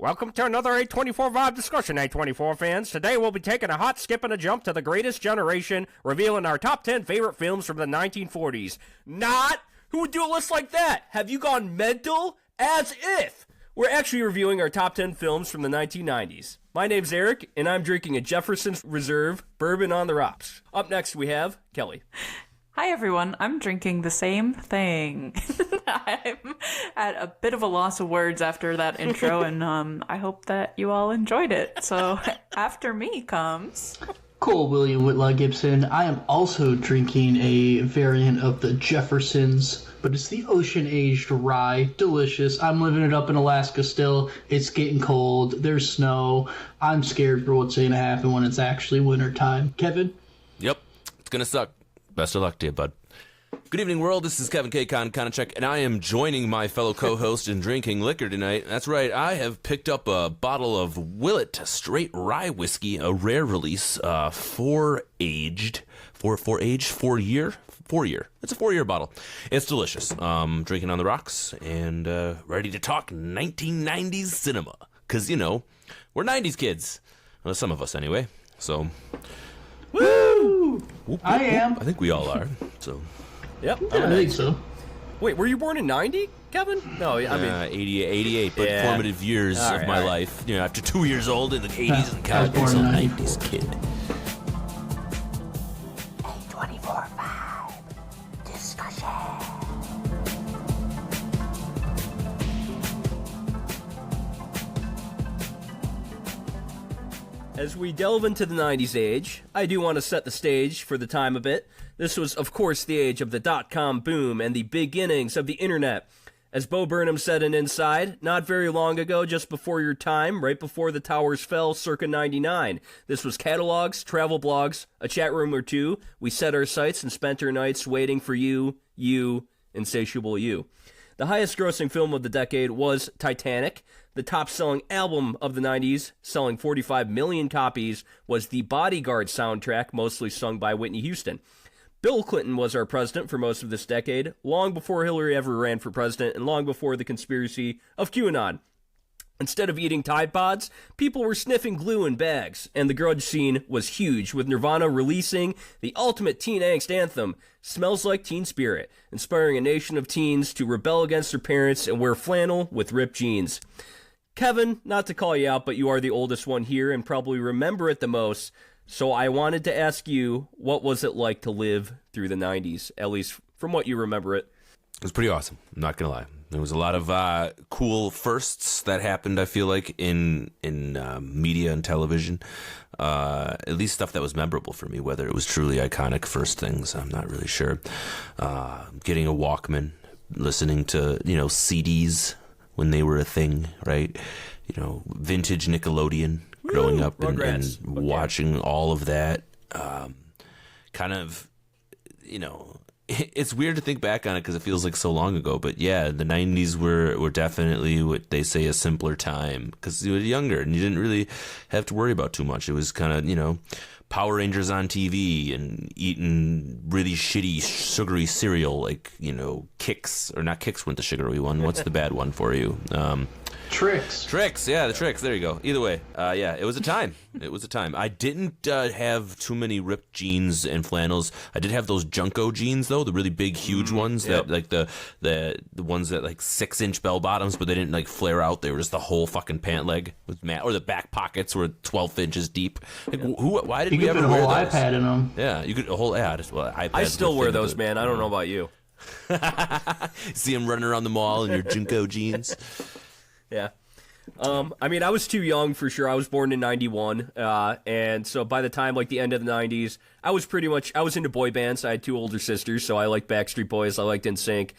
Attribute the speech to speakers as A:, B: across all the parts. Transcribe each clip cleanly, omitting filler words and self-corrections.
A: Welcome to another A24 Vibe discussion, A24 fans. Today we'll be taking a hot skip and a jump to the greatest generation, revealing our top 10 favorite films from the 1940s. Not! Who would do a list like that? Have you gone mental? As if! We're actually reviewing our top 10 films from the 1990s. My name's Eric, and I'm drinking a Jefferson's Reserve Bourbon on the Rocks. Up next we have Kelly.
B: Hi everyone, I'm drinking the same thing. I'm at a bit of a loss of words after that intro, and I hope that you all enjoyed it. So after me comes...
C: Cool, William Whitlaw Gibson. I am also drinking a variant of the Jeffersons, but it's the ocean-aged rye. Delicious. I'm living it up in Alaska still. It's getting cold. There's snow. I'm scared for what's going to happen when it's actually wintertime. Kevin?
D: Yep, it's going to suck. Best of luck to you, bud. Good evening, world. This is Kevin K. Konachek, and I am joining my fellow co-host in drinking liquor tonight. That's right. I have picked up a bottle of Willet Straight Rye Whiskey, a rare release, 4-year. It's a 4-year bottle. It's delicious. Drinking on the rocks and ready to talk 1990s cinema. Because, you know, we're 90s kids. Well, some of us, anyway. So...
C: Woo!
D: Whoop,
C: I am.
D: I think we all are. So,
A: Yep.
C: I think so.
A: Wait, were you born in 90, Kevin? No, I mean...
D: 88, but
A: Yeah.
D: formative years
A: All
D: of
A: right,
D: my
A: all right.
D: life. You know, after 2 years old in the 80s
C: I
D: and
C: was
D: counting,
C: born
D: so
C: in
D: 90s kid.
E: A24 Vibe Discussion.
A: As we delve into the 90s age, I do want to set the stage for the time a bit. This was, of course, the age of the dot-com boom and the beginnings of the internet. As Bo Burnham said in Inside, not very long ago, just before your time, right before the towers fell, circa 99. This was catalogs, travel blogs, a chat room or two. We set our sights and spent our nights waiting for you, insatiable you. The highest grossing film of the decade was Titanic. The top-selling album of the 90s, selling 45 million copies, was the Bodyguard soundtrack, mostly sung by Whitney Houston. Bill Clinton was our president for most of this decade, long before Hillary ever ran for president, and long before the conspiracy of QAnon. Instead of eating Tide Pods, people were sniffing glue in bags, and the grunge scene was huge, with Nirvana releasing the ultimate teen angst anthem, Smells Like Teen Spirit, inspiring a nation of teens to rebel against their parents and wear flannel with ripped jeans. Kevin, not to call you out, but you are the oldest one here and probably remember it the most, so I wanted to ask you, what was it like to live through the 90s, at least from what you remember it?
D: It was pretty awesome. I'm not going to lie. There was a lot of cool firsts that happened, I feel like, in media and television. At least stuff that was memorable for me, whether it was truly iconic first things, I'm not really sure. Getting a Walkman, listening to, CDs when they were a thing, right? Vintage Nickelodeon, growing up and watching all of that. Kind of, it's weird to think back on it because it feels like so long ago. But yeah, the 90s were definitely what they say a simpler time because you were younger and you didn't really have to worry about too much. It was kind of, Power Rangers on TV and eating really shitty sugary cereal like, Kix, or not Kix went the sugary one. What's the bad one for you?
C: Trix.
D: Yeah, the Trix. There you go. Either way, yeah, it was a time. It was a time. I didn't have too many ripped jeans and flannels. I did have those Junko jeans though, the really big, huge ones that like the ones that like 6-inch bell bottoms, but they didn't like flare out. They were just the whole fucking pant leg with or the back pockets were 12 inches deep. Like, why did
C: You
D: we
C: could
D: ever
C: put a
D: wear
C: whole
D: those?
C: iPad in them.
D: Yeah, you could a whole iPad.
A: I still wear those, man. I don't know about you.
D: See him running around the mall in your Junko jeans.
A: Yeah. I was too young for sure. I was born in 91, and so by the time, like, the end of the 90s, I was into boy bands. I had 2 older sisters, so I liked Backstreet Boys, I liked NSYNC,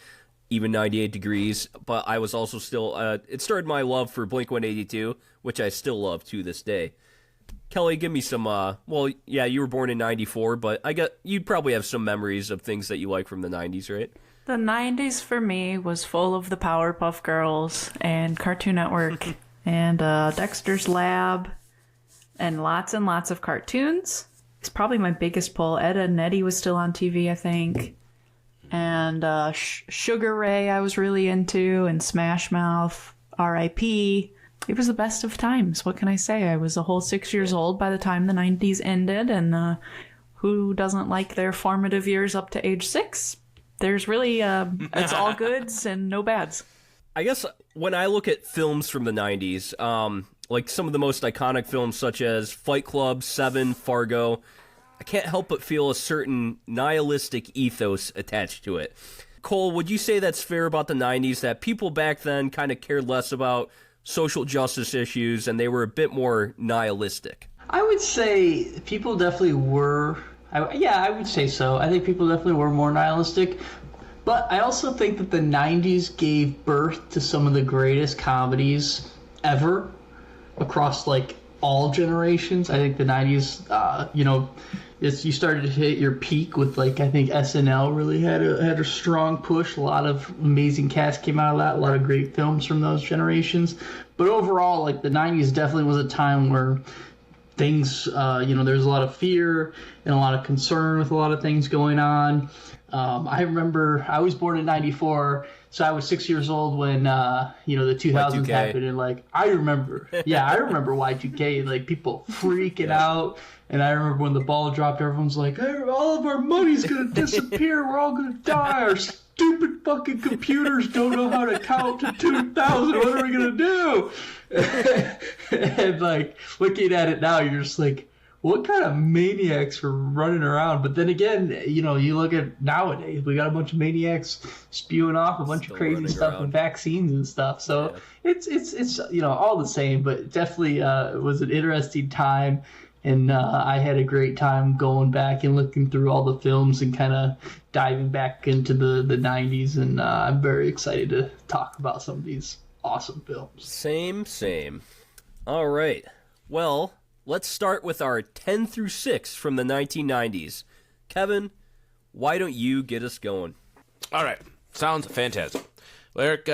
A: even 98 Degrees, but I was also still, it started my love for Blink-182, which I still love to this day. Kelly, give me some, you were born in 94, but you'd probably have some memories of things that you like from the 90s, right?
B: The 90s for me was full of the Powerpuff Girls and Cartoon Network and Dexter's Lab and lots of cartoons. It's probably my biggest pull. Ed, Edd n Eddy was still on TV, I think. And Sugar Ray I was really into, and Smash Mouth, R.I.P. it was the best of times. What can I say? I was a whole 6 years old by the time the 90s ended, and who doesn't like their formative years up to age 6? There's really, it's all goods and no bads.
A: I guess when I look at films from the 90s, like some of the most iconic films such as Fight Club, Seven, Fargo, I can't help but feel a certain nihilistic ethos attached to it. Cole, would you say that's fair about the 90s, that people back then kind of cared less about social justice issues and they were a bit more nihilistic?
C: I would say people definitely were. I would say so. I think people definitely were more nihilistic. But I also think that the 90s gave birth to some of the greatest comedies ever across, like, all generations. I think the 90s, you started to hit your peak with, like, I think SNL really had a strong push. A lot of amazing casts came out of that. A lot of great films from those generations. But overall, like, the 90s definitely was a time where things, there's a lot of fear and a lot of concern with a lot of things going on. I remember I was born in 94, so I was 6 years old when, the 2000s
A: Y2K.
C: happened. And, like, I remember Y2K, like, people freaking out. And I remember when the ball dropped, everyone's like, hey, all of our money's going to disappear. We're all going to die. Our stupid fucking computers don't know how to count to 2,000. What are we going to do? And, like, looking at it now, you're just like, what kind of maniacs are running around? But then again, you look at nowadays, we got a bunch of maniacs spewing off a bunch
A: Still
C: of crazy
A: running
C: stuff
A: around.
C: and vaccines and stuff. So it's all the same, but definitely it was an interesting time. And I had a great time going back and looking through all the films and kind of diving back into the 90s. And I'm very excited to talk about some of these awesome films.
A: Same. All right. Well, let's start with our 10 through 6 from the 1990s. Kevin, why don't you get us going?
D: All right. Sounds fantastic. Well, Eric,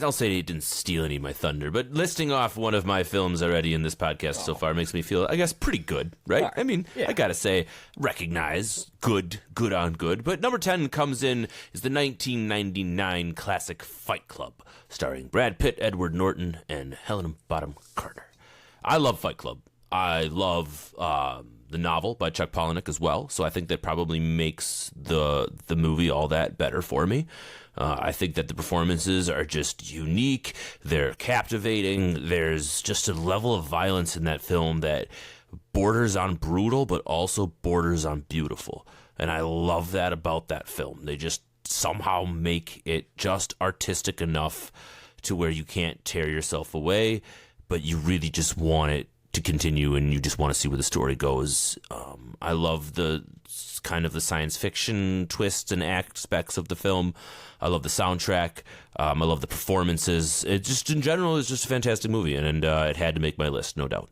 D: I'll say he didn't steal any of my thunder, but listing off one of my films already in this podcast so far makes me feel, I guess, pretty good, right? I mean,
A: Yeah.
D: I gotta say, recognize, good on good. But number 10 comes in is the 1999 classic Fight Club, starring Brad Pitt, Edward Norton, and Helena Bonham Carter. I love Fight Club. I love the novel by Chuck Palahniuk as well, so I think that probably makes the movie all that better for me. I think that the performances are just unique. They're captivating. There's just a level of violence in that film that borders on brutal, but also borders on beautiful. And I love that about that film. They just somehow make it just artistic enough to where you can't tear yourself away, but you really just want it to continue and you just want to see where the story goes. I love the kind of the science fiction twists and aspects of the film. I love the soundtrack. I love the performances. It just, in general, is just a fantastic movie, and it had to make my list, no doubt.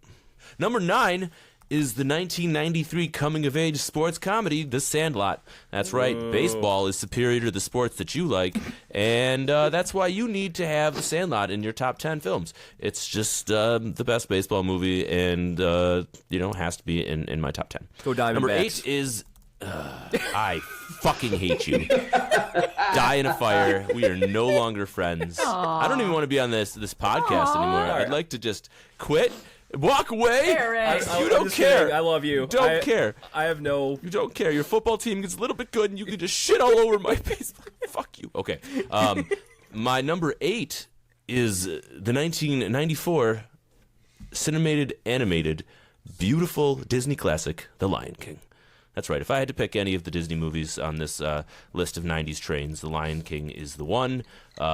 D: Number 9 is the 1993 coming-of-age sports comedy, The Sandlot. That's right, baseball is superior to the sports that you like, and that's why you need to have The Sandlot in your top 10 films. It's just the best baseball movie, and, has to be in my top 10.
A: Go Diamondbacks.
D: Number 8 is... I fucking hate you. Die in a fire. We are no longer friends. I don't even want to be on this podcast anymore. I'd like to just quit. Walk away.
B: Eric.
D: You don't care.
A: Kidding. I love you.
D: Don't care.
A: I have no...
D: You don't care. Your football team gets a little bit good, and you can just shit all over my face. Fuck you. Okay. My number 8 is the 1994 cinemated, animated, beautiful Disney classic, The Lion King. That's right. If I had to pick any of the Disney movies on this list of 90s trains, The Lion King is the one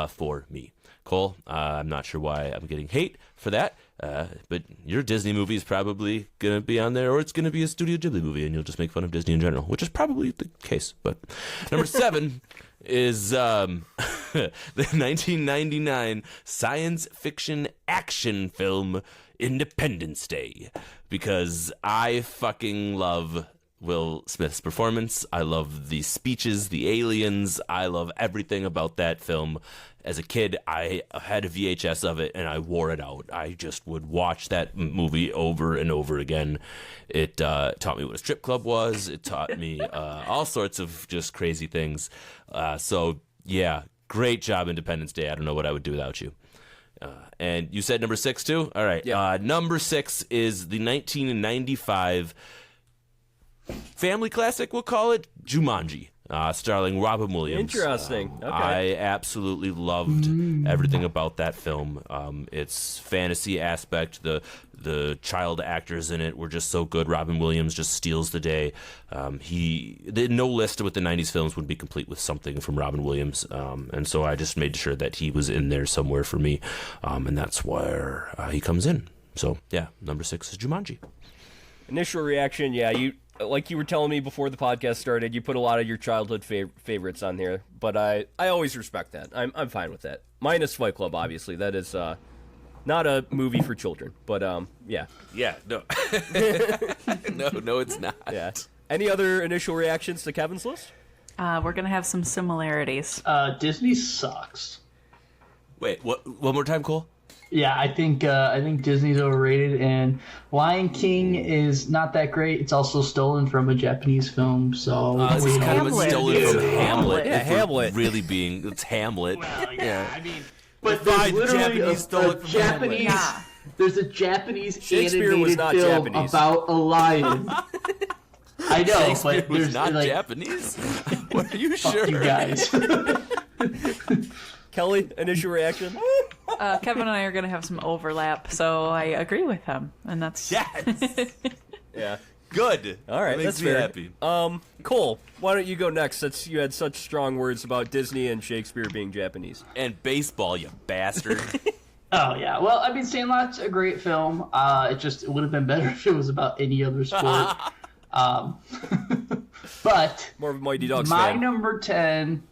D: for me. Cole, I'm not sure why I'm getting hate for that, but your Disney movie is probably going to be on there, or it's going to be a Studio Ghibli movie, and you'll just make fun of Disney in general, which is probably the case. But number 7 is the 1999 science fiction action film Independence Day, because I fucking love Will Smith's performance. I love the speeches, the aliens. I love everything about that film. As a kid, I had a VHS of it, and I wore it out. I just would watch that movie over and over again. It taught me what a strip club was. It taught me all sorts of just crazy things. So, yeah, great job, Independence Day. I don't know what I would do without you. And you said number 6 too? All right.
A: Yeah.
D: Number 6 is the 1995 family classic, we'll call it, Jumanji, starring Robin Williams.
A: Interesting. Okay.
D: I absolutely loved everything about that film. Its fantasy aspect, the child actors in it were just so good. Robin Williams just steals the day. No list with the 90s films would be complete with something from Robin Williams. And so I just made sure that he was in there somewhere for me. And that's where he comes in. So, yeah, number 6 is Jumanji.
A: Initial reaction, yeah, like you were telling me before the podcast started, you put a lot of your childhood favorites on here, but I always respect that. I'm fine with that. Minus Fight Club, obviously. That is not a movie for children, but yeah.
D: Yeah, no. No, it's not.
A: Yeah. Any other initial reactions to Kevin's list?
B: We're gonna have some similarities.
C: Disney sucks.
D: Wait, what? One more time, Cole?
C: Yeah, I think Disney's overrated, and Lion King is not that great. It's also stolen from a Japanese film, so
D: It's kind of stolen from Hamlet.
A: Yeah, Hamlet.
D: Really it's Hamlet.
C: Well, yeah, I mean, but
D: Fine,
C: there's literally
D: Japanese stole it from
C: Japanese.
B: Yeah.
C: There's a Japanese
A: Shakespeare was
C: animated
A: not
C: film
A: Japanese.
C: about a lion. I know, but
D: It was
C: there's
D: not
C: like,
D: Japanese? What are you
C: fuck
D: sure?
C: you guys.
A: Kelly, initial reaction?
B: Kevin and I are gonna have some overlap, so I agree with him, and that's
D: Yes.
A: Yeah.
D: Good.
A: All right,
D: That makes
A: that's
D: me
A: fair.
D: happy.
A: Cole, why don't you go next, since you had such strong words about Disney and Shakespeare being Japanese?
D: And baseball, you bastard.
C: Oh yeah, well, I mean, Sandlot's a great film. It would have been better if it was about any other sport. But
A: More of a Mighty Ducks
C: my
A: fan.
C: number 10.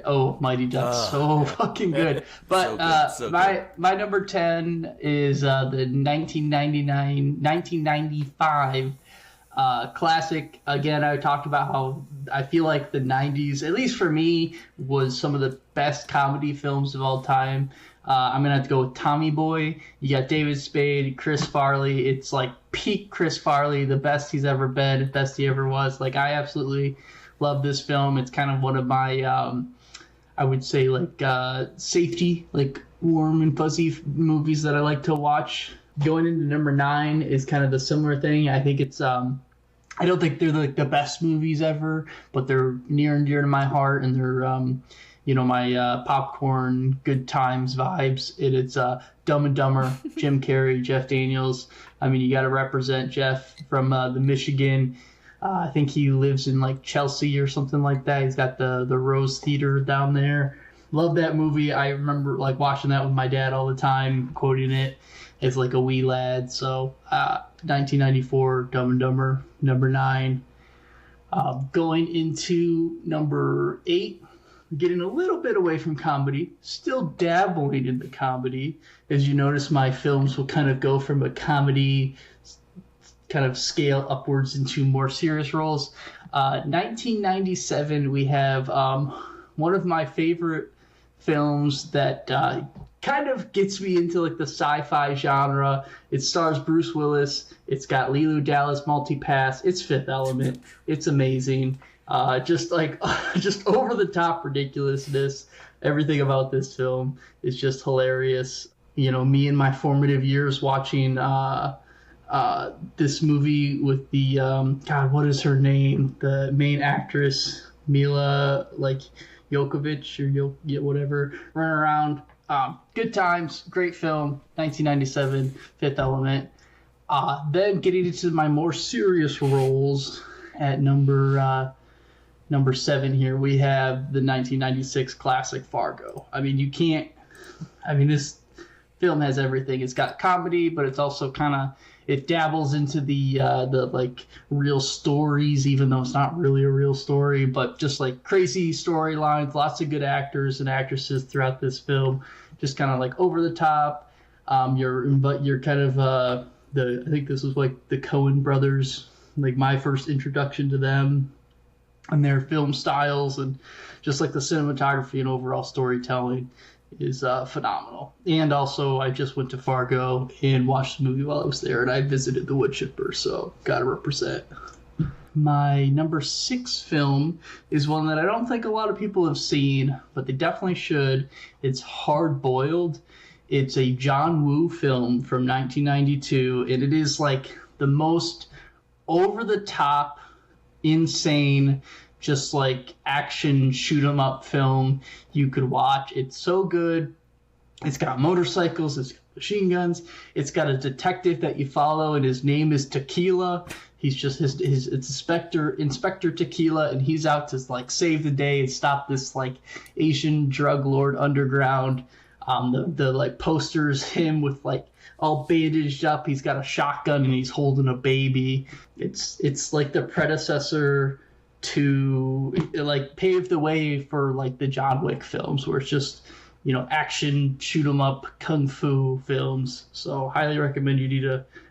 C: Oh, Mighty Ducks, so fucking good. But
D: So good.
C: my number 10 is the 1995 classic. Again, I talked about how I feel like the 90s, at least for me, was some of the best comedy films of all time. I'm gonna have to go with Tommy Boy. You got David Spade, Chris Farley. It's like peak Chris Farley, the best he's ever been, best he ever was. Like, I absolutely love this film. It's kind of one of my, I would say, like safety, like warm and fuzzy movies that I like to watch. Going into number 9 is kind of the similar thing. I think it's I don't think they're like the best movies ever, but they're near and dear to my heart, and they're my popcorn good times vibes. It's Dumb and Dumber, Jim Carrey, Jeff Daniels. I mean, you got to represent Jeff from the Michigan. I think he lives in like Chelsea or something like that. He's got the Rose Theater down there. Love that movie. I remember like watching that with my dad all the time, quoting it as like a wee lad. So 1994, Dumb and Dumber, number 9. Going into number 8, getting a little bit away from comedy, still dabbling in the comedy. As you notice, my films will kind of go from a comedy kind of scale upwards into more serious roles. 1997, we have one of my favorite films that kind of gets me into like the sci-fi genre. It stars Bruce Willis. It's got Leeloo Dallas multi-pass. It's Fifth Element. It's amazing. Just over the top ridiculousness. Everything about this film is just hilarious. You know, me in my formative years watching this movie with the God, what is her name? The main actress, Mila Jokovic or whatever, running around. Good times, great film, 1997, Fifth Element. Then getting into my more serious roles at number 7 here, we have the 1996 classic Fargo. I mean, this film has everything. It's got comedy, but it's also it dabbles into the like real stories, even though it's not really a real story, but just like crazy storylines, lots of good actors and actresses throughout this film, just kind of like over the top. You're kind of I think this was like the Coen brothers, like my first introduction to them and their film styles, and just like the cinematography and overall storytelling is phenomenal. And also, I just went to Fargo and watched the movie while I was there, and I visited the wood chipper, so gotta represent. My number 6 film is one that I don't think a lot of people have seen, but they definitely should. It's Hard Boiled. It's a John Woo film from 1992, and it is like the most over-the-top, insane, just like action shoot 'em up film you could watch. It's so good. It's got motorcycles, it's got machine guns, it's got a detective that you follow, and his name is Tequila. He's just his it's Inspector Tequila, and he's out to like save the day and stop this like Asian drug lord underground. The like posters him with like all bandaged up. He's got a shotgun and he's holding a baby. It's like the predecessor to, it like paved the way for like the John Wick films, where it's just, you know, action shoot 'em up kung fu films. So highly recommend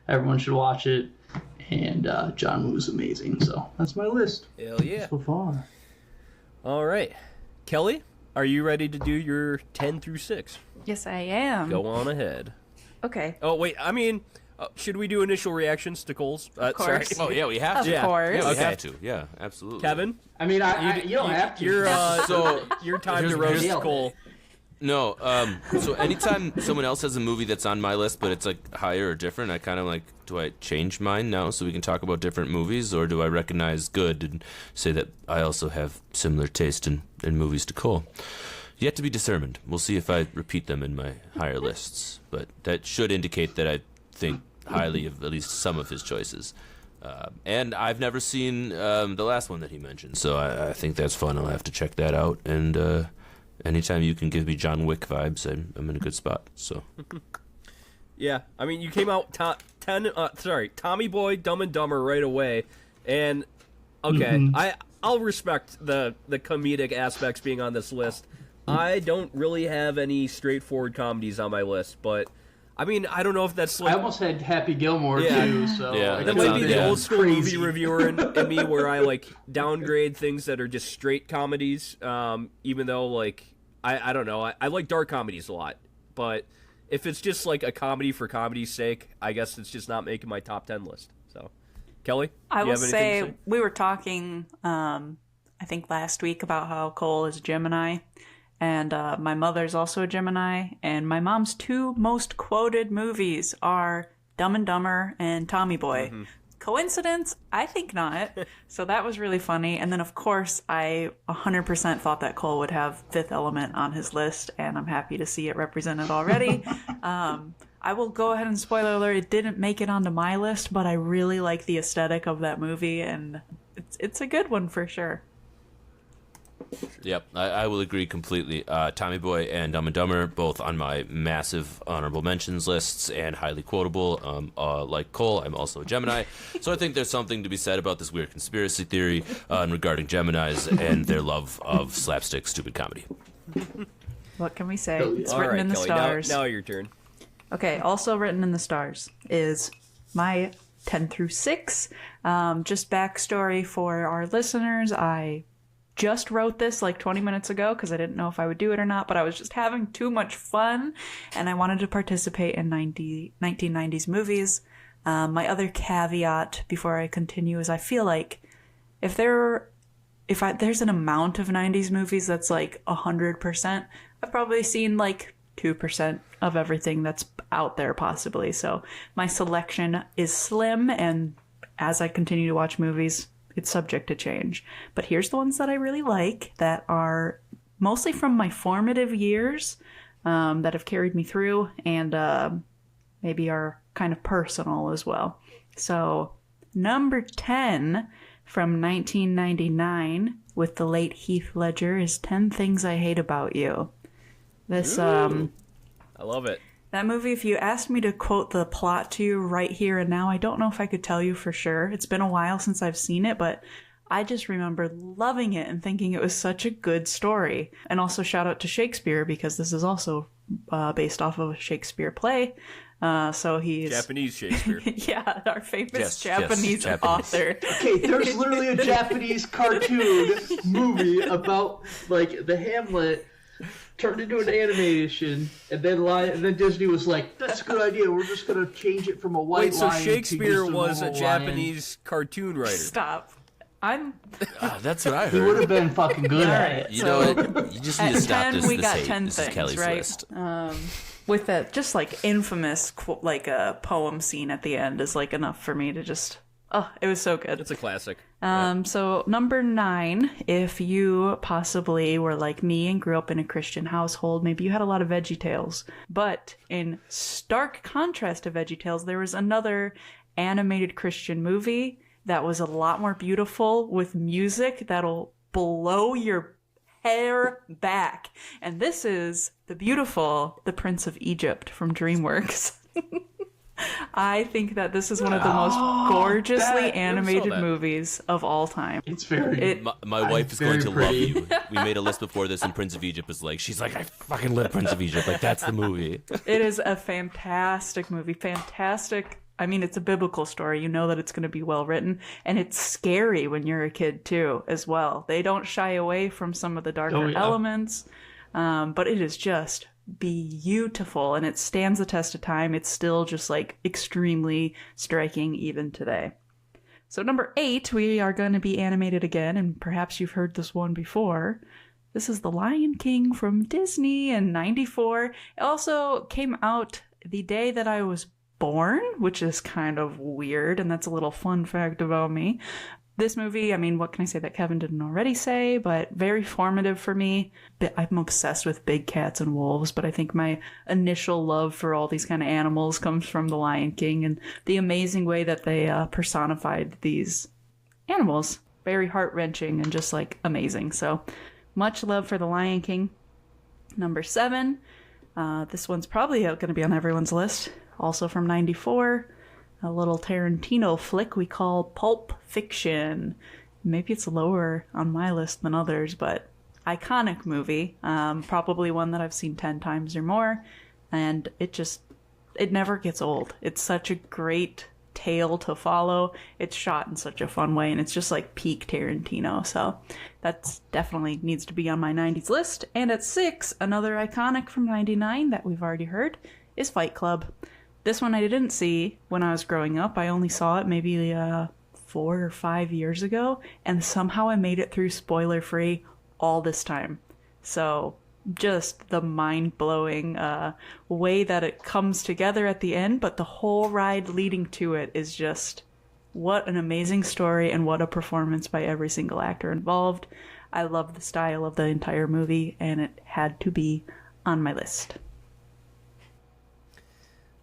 C: everyone should watch it. And John Woo's amazing. So that's my list.
A: Hell yeah.
C: So far.
A: All right. Kelly, are you ready to do your 10 through 6?
B: Yes, I am.
A: Go on ahead.
B: Okay.
A: Oh, wait. I mean, should we do initial reactions to Cole's?
B: Of course.
A: Sorry.
D: Oh yeah, we have to.
B: Of course.
D: Yeah, we
A: Okay.
D: have to. Yeah, absolutely.
A: Kevin?
C: I mean, you don't have to.
A: Your time to roast
C: here's-
A: Cole.
D: No, so anytime someone else has a movie that's on my list, but it's like higher or different, I kind of like, do I change mine now so we can talk about different movies, or do I recognize good and say that I also have similar taste in movies to Cole? Yet to be determined. We'll see if I repeat them in my higher lists, but that should indicate that I think highly of at least some of his choices. And I've never seen the last one that he mentioned, so I think that's fun. I'll have to check that out, and anytime you can give me John Wick vibes, I'm in a good spot. So,
A: Yeah, I mean, you came out Tommy Boy, Dumb and Dumber right away, and okay, I'll respect the comedic aspects being on this list. I don't really have any straightforward comedies on my list, but I mean, I don't know if that's like
C: I almost had Happy Gilmore too, so
D: Yeah,
A: that might be the
D: Yeah.
A: old school
C: Crazy.
A: movie reviewer in me, where I like downgrade things that are just straight comedies. Even though like I don't know, I like dark comedies a lot, but if it's just like a comedy for comedy's sake, I guess it's just not making my top 10 list. So, Kelly,
B: I
A: you
B: will
A: have anything to
B: say, we were talking, I think last week, about how Cole is a Gemini, and my mother's also a Gemini, and my mom's two most quoted movies are Dumb and Dumber and Tommy Boy. Coincidence? I think not. So that was really funny. And then, of course, I 100% thought that Cole would have Fifth Element on his list, and I'm happy to see it represented already. I will go ahead and spoiler alert, it didn't make it onto my list, but I really like the aesthetic of that movie, and it's a good one for sure.
D: yep, I will agree completely. Tommy Boy and Dumb and Dumber, both on my massive honorable mentions lists and highly quotable. Like Cole, I'm also a Gemini, so I think there's something to be said about this weird conspiracy theory regarding Geminis and their love of slapstick stupid comedy.
B: What can we say? It's
A: All
B: written
A: right,
B: in the
A: Kelly,
B: stars.
A: Now your turn.
B: Okay, also written in the stars is my 10 through 6. Just backstory for our listeners. I just wrote this like 20 minutes ago because I didn't know if I would do it or not, but I was just having too much fun and I wanted to participate in 1990s movies. My other caveat before I continue is I feel like if there's an amount of 90s movies that's like 100%, I've probably seen like 2% of everything that's out there possibly. So my selection is slim, and as I continue to watch movies, it's subject to change. But here's the ones that I really like that are mostly from my formative years, that have carried me through, and maybe are kind of personal as well. So number 10 from 1999 with the late Heath Ledger is 10 Things I Hate About You. This
A: I love it.
B: that movie, if you asked me to quote the plot to you right here and now, I don't know if I could tell you for sure. It's been a while since I've seen it, but I just remember loving it and thinking it was such a good story. And also shout out to Shakespeare, because this is also based off of a Shakespeare play. So he's
A: Japanese Shakespeare.
B: yeah, our famous
D: Yes,
B: Japanese
D: Japanese.
B: author.
C: Okay, there's literally a Japanese cartoon movie about like the Hamlet turned into an animation, and then Disney was like, "That's a good idea. We're just gonna change it from a white
A: Wait, so
C: lion to
A: Shakespeare
C: just
A: was a
C: normal lion."
A: Japanese cartoon writer.
B: Stop. I'm
D: That's what I
C: He would
D: heard.
C: have been fucking good at it.
D: You know what? You just need
B: at
D: to stop
B: 10,
D: this.
B: we
D: This
B: got
D: hate.
B: 10
D: This
B: things,
D: is Kelly's
B: right?
D: list.
B: with that just like infamous like a poem scene at the end is like enough for me to just it was so good.
A: It's a classic.
B: So number 9, if you possibly were like me and grew up in a Christian household, maybe you had a lot of VeggieTales, but in stark contrast to VeggieTales, there was another animated Christian movie that was a lot more beautiful with music that'll blow your hair back. And this is The Prince of Egypt from DreamWorks. I think that this is one of the most gorgeously animated movies of all time.
C: It's very...
D: My wife is going to love you. We made a list before this, and Prince of Egypt is like, she's like, I fucking love Prince of Egypt. Like, that's the movie.
B: It is a fantastic movie. Fantastic. I mean, it's a biblical story. You know that it's going to be well written, and it's scary when you're a kid too, as well. They don't shy away from some of the darker elements, but it is just beautiful, and it stands the test of time. It's still just like extremely striking even today. So number 8, we are going to be animated again, and perhaps you've heard this one before. This is The Lion King from Disney in '94. It also came out the day that I was born, which is kind of weird, and that's a little fun fact about me. This movie, I mean, what can I say that Kevin didn't already say, but very formative for me. I'm obsessed with big cats and wolves, but I think my initial love for all these kind of animals comes from The Lion King and the amazing way that they personified these animals. Very heart-wrenching and just, like, amazing. So, much love for The Lion King. Number 7, this one's probably going to be on everyone's list. Also from '94. A little Tarantino flick we call Pulp Fiction. Maybe it's lower on my list than others, but iconic movie. Probably one that I've seen 10 times or more. And it never gets old. It's such a great tale to follow. It's shot in such a fun way, and it's just like peak Tarantino. So that's definitely needs to be on my 90s list. And at 6, another iconic from '99 that we've already heard is Fight Club. This one I didn't see when I was growing up. I only saw it maybe 4 or 5 years ago, and somehow I made it through spoiler-free all this time. So just the mind-blowing way that it comes together at the end, but the whole ride leading to it is just what an amazing story and what a performance by every single actor involved. I love the style of the entire movie, and it had to be on my list.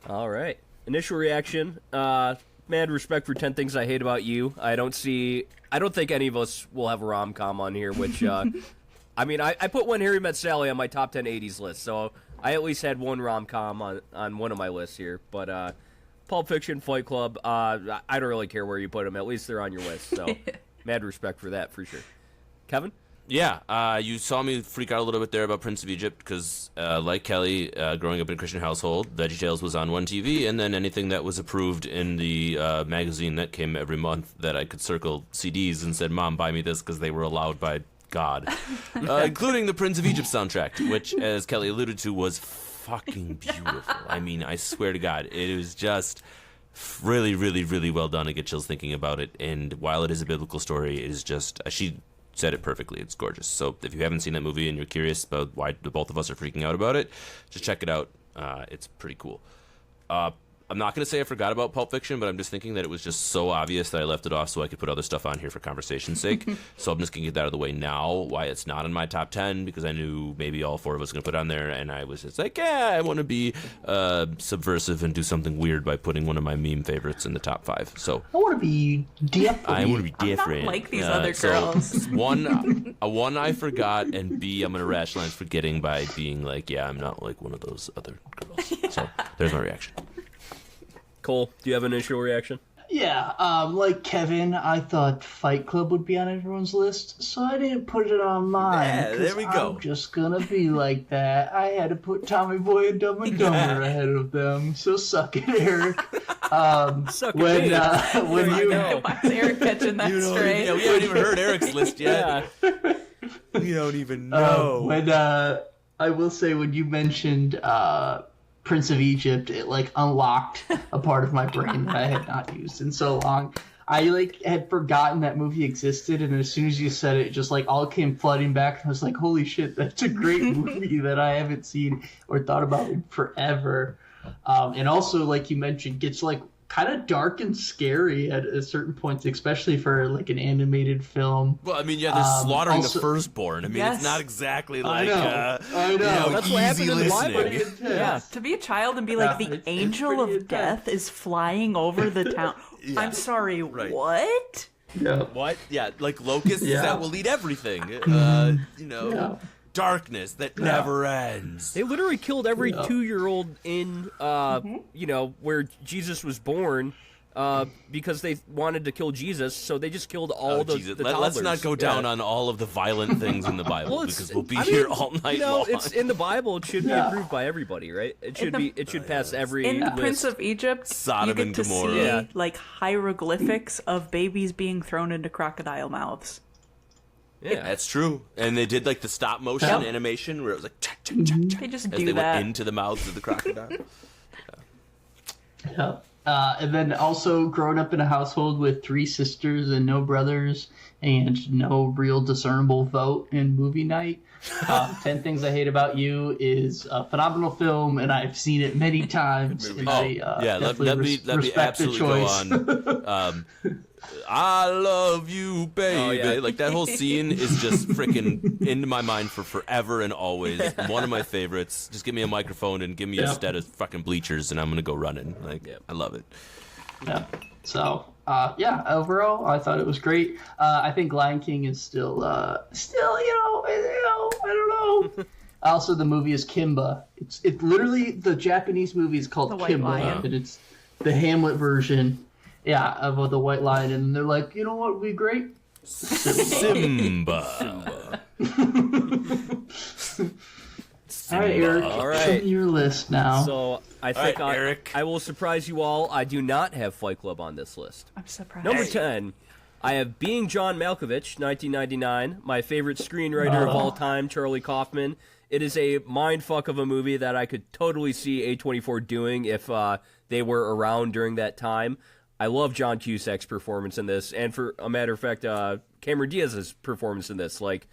A: All right. Initial reaction. Mad respect for 10 Things I Hate About You. I don't think any of us will have a rom-com on here, which, I mean, I put When Harry Met Sally on my top 10 80s list, so I at least had one rom-com on one of my lists here. But Pulp Fiction, Fight Club, I don't really care where you put them. At least they're on your list, so mad respect for that, for sure. Kevin?
D: Yeah, you saw me freak out a little bit there about Prince of Egypt because, like Kelly, growing up in a Christian household, VeggieTales was on one TV, and then anything that was approved in the magazine that came every month that I could circle CDs and said, Mom, buy me this because they were allowed by God, including the Prince of Egypt soundtrack, which, as Kelly alluded to, was fucking beautiful. I mean, I swear to God, it was just really, really, really well done. I get chills thinking about it, and while it is a biblical story, it is just, she said it perfectly. It's gorgeous. So if you haven't seen that movie and you're curious about why the both of us are freaking out about it, just check it out. It's pretty cool. I'm not going to say I forgot about Pulp Fiction, but I'm just thinking that it was just so obvious that I left it off so I could put other stuff on here for conversation's sake. So I'm just going to get that out of the way now, why it's not in my top 10, because I knew maybe all 4 of us were going to put it on there, and I was just like, yeah, I want to be subversive and do something weird by putting one of my meme favorites in the top 5. So
C: I want to be different.
D: I want to be different.
B: I'm not like these other girls.
D: So one, I forgot, and B, I'm going to rationalize forgetting by being like, yeah, I'm not like one of those other girls. So there's my reaction.
A: Cole, do you have an initial reaction?
C: Yeah, like Kevin, I thought Fight Club would be on everyone's list, so I didn't put it on mine.
D: Yeah, there we go.
C: I'm just gonna be like that. I had to put Tommy Boy and Dumb and Dumber ahead of them, so suck it, Eric.
A: Suck it,
C: when you
B: Why is Eric catching that straight?
D: Yeah, we haven't even heard Eric's list yet. We don't even know.
C: When I will say, when you mentioned Prince of Egypt, it like unlocked a part of my brain that I had not used in so long. I like had forgotten that movie existed, and as soon as you said it, just like all came flooding back. I was like, "Holy shit, that's a great movie that I haven't seen or thought about in forever." And also, like you mentioned, gets like kind of dark and scary at certain points, especially for like an animated film.
D: Well, I mean, yeah, they're slaughtering
C: also,
D: the firstborn. I mean,
B: Yes.
D: it's not exactly like
C: I know.
A: That's what happened in the Bible.
D: listening.
B: Yeah, to be a child and be like, the
C: it's
B: angel
C: pretty
B: of
C: intense.
B: death is flying over the town.
D: Yeah.
B: I'm sorry,
D: Right.
B: what?
C: Yeah.
D: What? Yeah, like locusts
C: Yeah.
D: that will eat everything.
C: Yeah.
D: Darkness that never ends.
A: They literally killed every 2-year-old in, where Jesus was born, because they wanted to kill Jesus. So they just killed all the
D: Jesus.
A: toddlers.
D: Let's not go down
A: Yeah.
D: on all of the violent things in the Bible
A: Well,
D: because we'll be here all night long.
A: It's in the Bible. It should be approved by everybody, right? It should
B: the-
A: It should pass every
B: In the
A: list.
B: Prince of Egypt,
D: Sodom
B: you get
D: and
B: to
D: Gomorrah.
B: see
A: Yeah.
B: like hieroglyphics of babies being thrown into crocodile mouths.
A: Yeah.
D: That's true. And they did like the stop motion
B: Yep.
D: animation where it was like chack, chack, chack, chack,
B: They just
D: as
B: do
D: they
B: that.
D: went into the mouths of the crocodile.
C: Yeah. And then also growing up in a household with 3 sisters and no brothers and no real discernible vote in movie night. 10 Things I Hate About You is a phenomenal film, and I've seen it many times. And I,
D: Yeah, let
C: definitely
D: me
C: respect the
D: absolutely go
C: choice.
D: on. I love you, baby.
A: Oh, yeah.
D: Like that whole scene is just freaking into my mind for forever and always. One of my favorites. Just give me a microphone and give me a
C: Yeah.
D: set of fucking bleachers, and I'm gonna go running. Like
A: Yeah.
D: I love it.
C: Yeah. So, overall, I thought it was great. I think Lion King is still, I don't know. Also, the movie is Kimba. It's literally the Japanese movie is called
B: The White
C: Kimba,
B: Lion.
C: and it's the Hamlet version. Yeah, of the White Lion, and they're like, you know what would be great?
D: Simba.
C: All right, Eric.
A: All right.
C: Show me your list now.
A: So I think
D: right, Eric.
A: I will surprise you all. I do not have Fight Club on this list.
B: I'm surprised.
A: Number 10, I have Being John Malkovich, 1999, my favorite screenwriter of all time, Charlie Kaufman. It is a mindfuck of a movie that I could totally see A24 doing if they were around during that time. I love John Cusack's performance in this, and for a matter of fact, Cameron Diaz's performance in this. Like,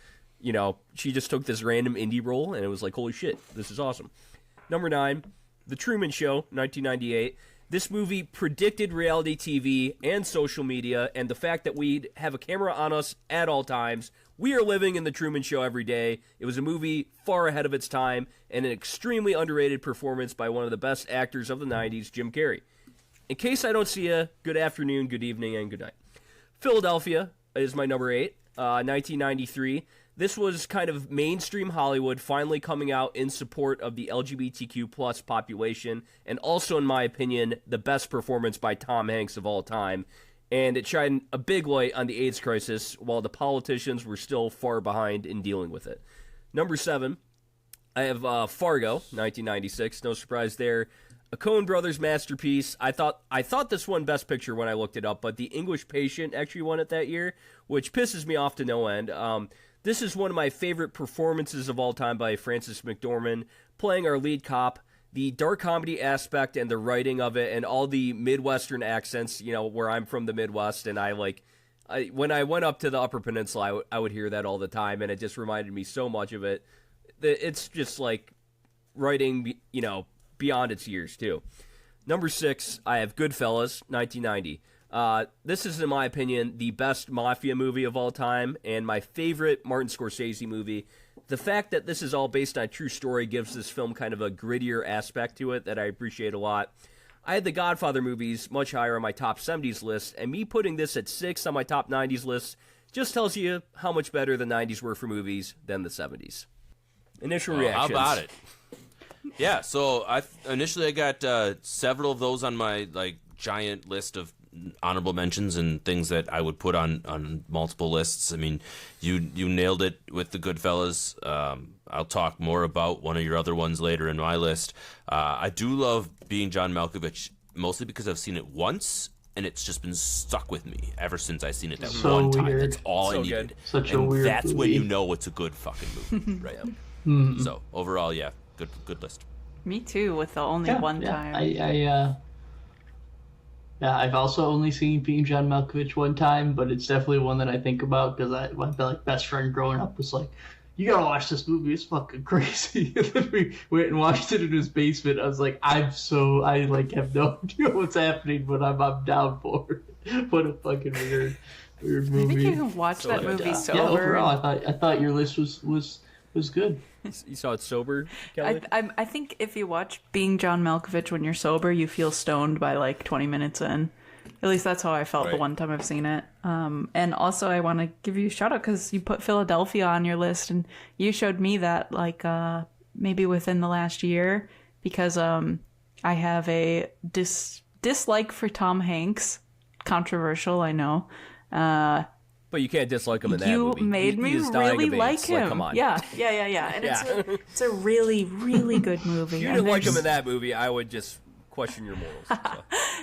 A: she just took this random indie role, and it was like, holy shit, this is awesome. Number 9, The Truman Show, 1998. This movie predicted reality TV and social media, and the fact that we'd have a camera on us at all times. We are living in The Truman Show every day. It was a movie far ahead of its time, and an extremely underrated performance by one of the best actors of the 90s, Jim Carrey. In case I don't see you, good afternoon, good evening, and good night. Philadelphia is my number 8, 1993. This was kind of mainstream Hollywood finally coming out in support of the LGBTQ plus population, and also, in my opinion, the best performance by Tom Hanks of all time. And it shined a big light on the AIDS crisis while the politicians were still far behind in dealing with it. Number 7, I have Fargo, 1996. No surprise there. A Coen Brothers masterpiece. I thought this won Best Picture when I looked it up, but The English Patient actually won it that year, which pisses me off to no end. This is one of my favorite performances of all time by Frances McDormand, playing our lead cop. The dark comedy aspect and the writing of it and all the Midwestern accents, where I'm from the Midwest, and when I went up to the Upper Peninsula, I would hear that all the time, and it just reminded me so much of it. It's just like writing, beyond its years, too. Number 6, I have Goodfellas, 1990. This is, in my opinion, the best mafia movie of all time, and my favorite Martin Scorsese movie. The fact that this is all based on a true story gives this film kind of a grittier aspect to it that I appreciate a lot. I had the Godfather movies much higher on my top 70s list, and me putting this at 6 on my top 90s list just tells you how much better the 90s were for movies than the 70s. Initial reactions.
D: How about it? Yeah, so initially I got several of those on my giant list of honorable mentions and things that I would put on multiple lists. I mean, you nailed it with the Goodfellas. I'll talk more about one of your other ones later in my list. I do love Being John Malkovich, mostly because I've seen it once, and it's just been stuck with me ever since I seen it that
C: So
D: one time.
C: weird.
D: That's all
A: So
D: I needed.
A: good.
C: Such a
D: and
C: weird
D: that's when
C: movie.
D: you know it's a good fucking movie, right? So overall, yeah, good list.
B: Me too, with the only one time.
C: Yeah, I've also only seen Being John Malkovich one time, but it's definitely one that I think about because my like best friend growing up was like, "You gotta watch this movie. It's fucking crazy." And then we went and watched it in his basement. I was like, I like have no idea what's happening, but I'm down for it. What a fucking weird movie.
B: I think you can watch that movie sober.
C: Yeah, overall, I thought your list was good.
A: You saw it sober, Kelly?
B: I think if you watch Being John Malkovich when you're sober, you feel stoned by like 20 minutes in. At least that's how I felt the one time I've seen it. And also I want to give you a shout out because you put Philadelphia on your list, and you showed me that like maybe within the last year because I have a dislike for Tom Hanks. Controversial, I know.
A: But you can't dislike him in that movie.
B: You made me really like him.
A: Like, come on.
B: Yeah. And it's a really, really good movie.
A: If you didn't like him in that movie, I would just question your morals. So.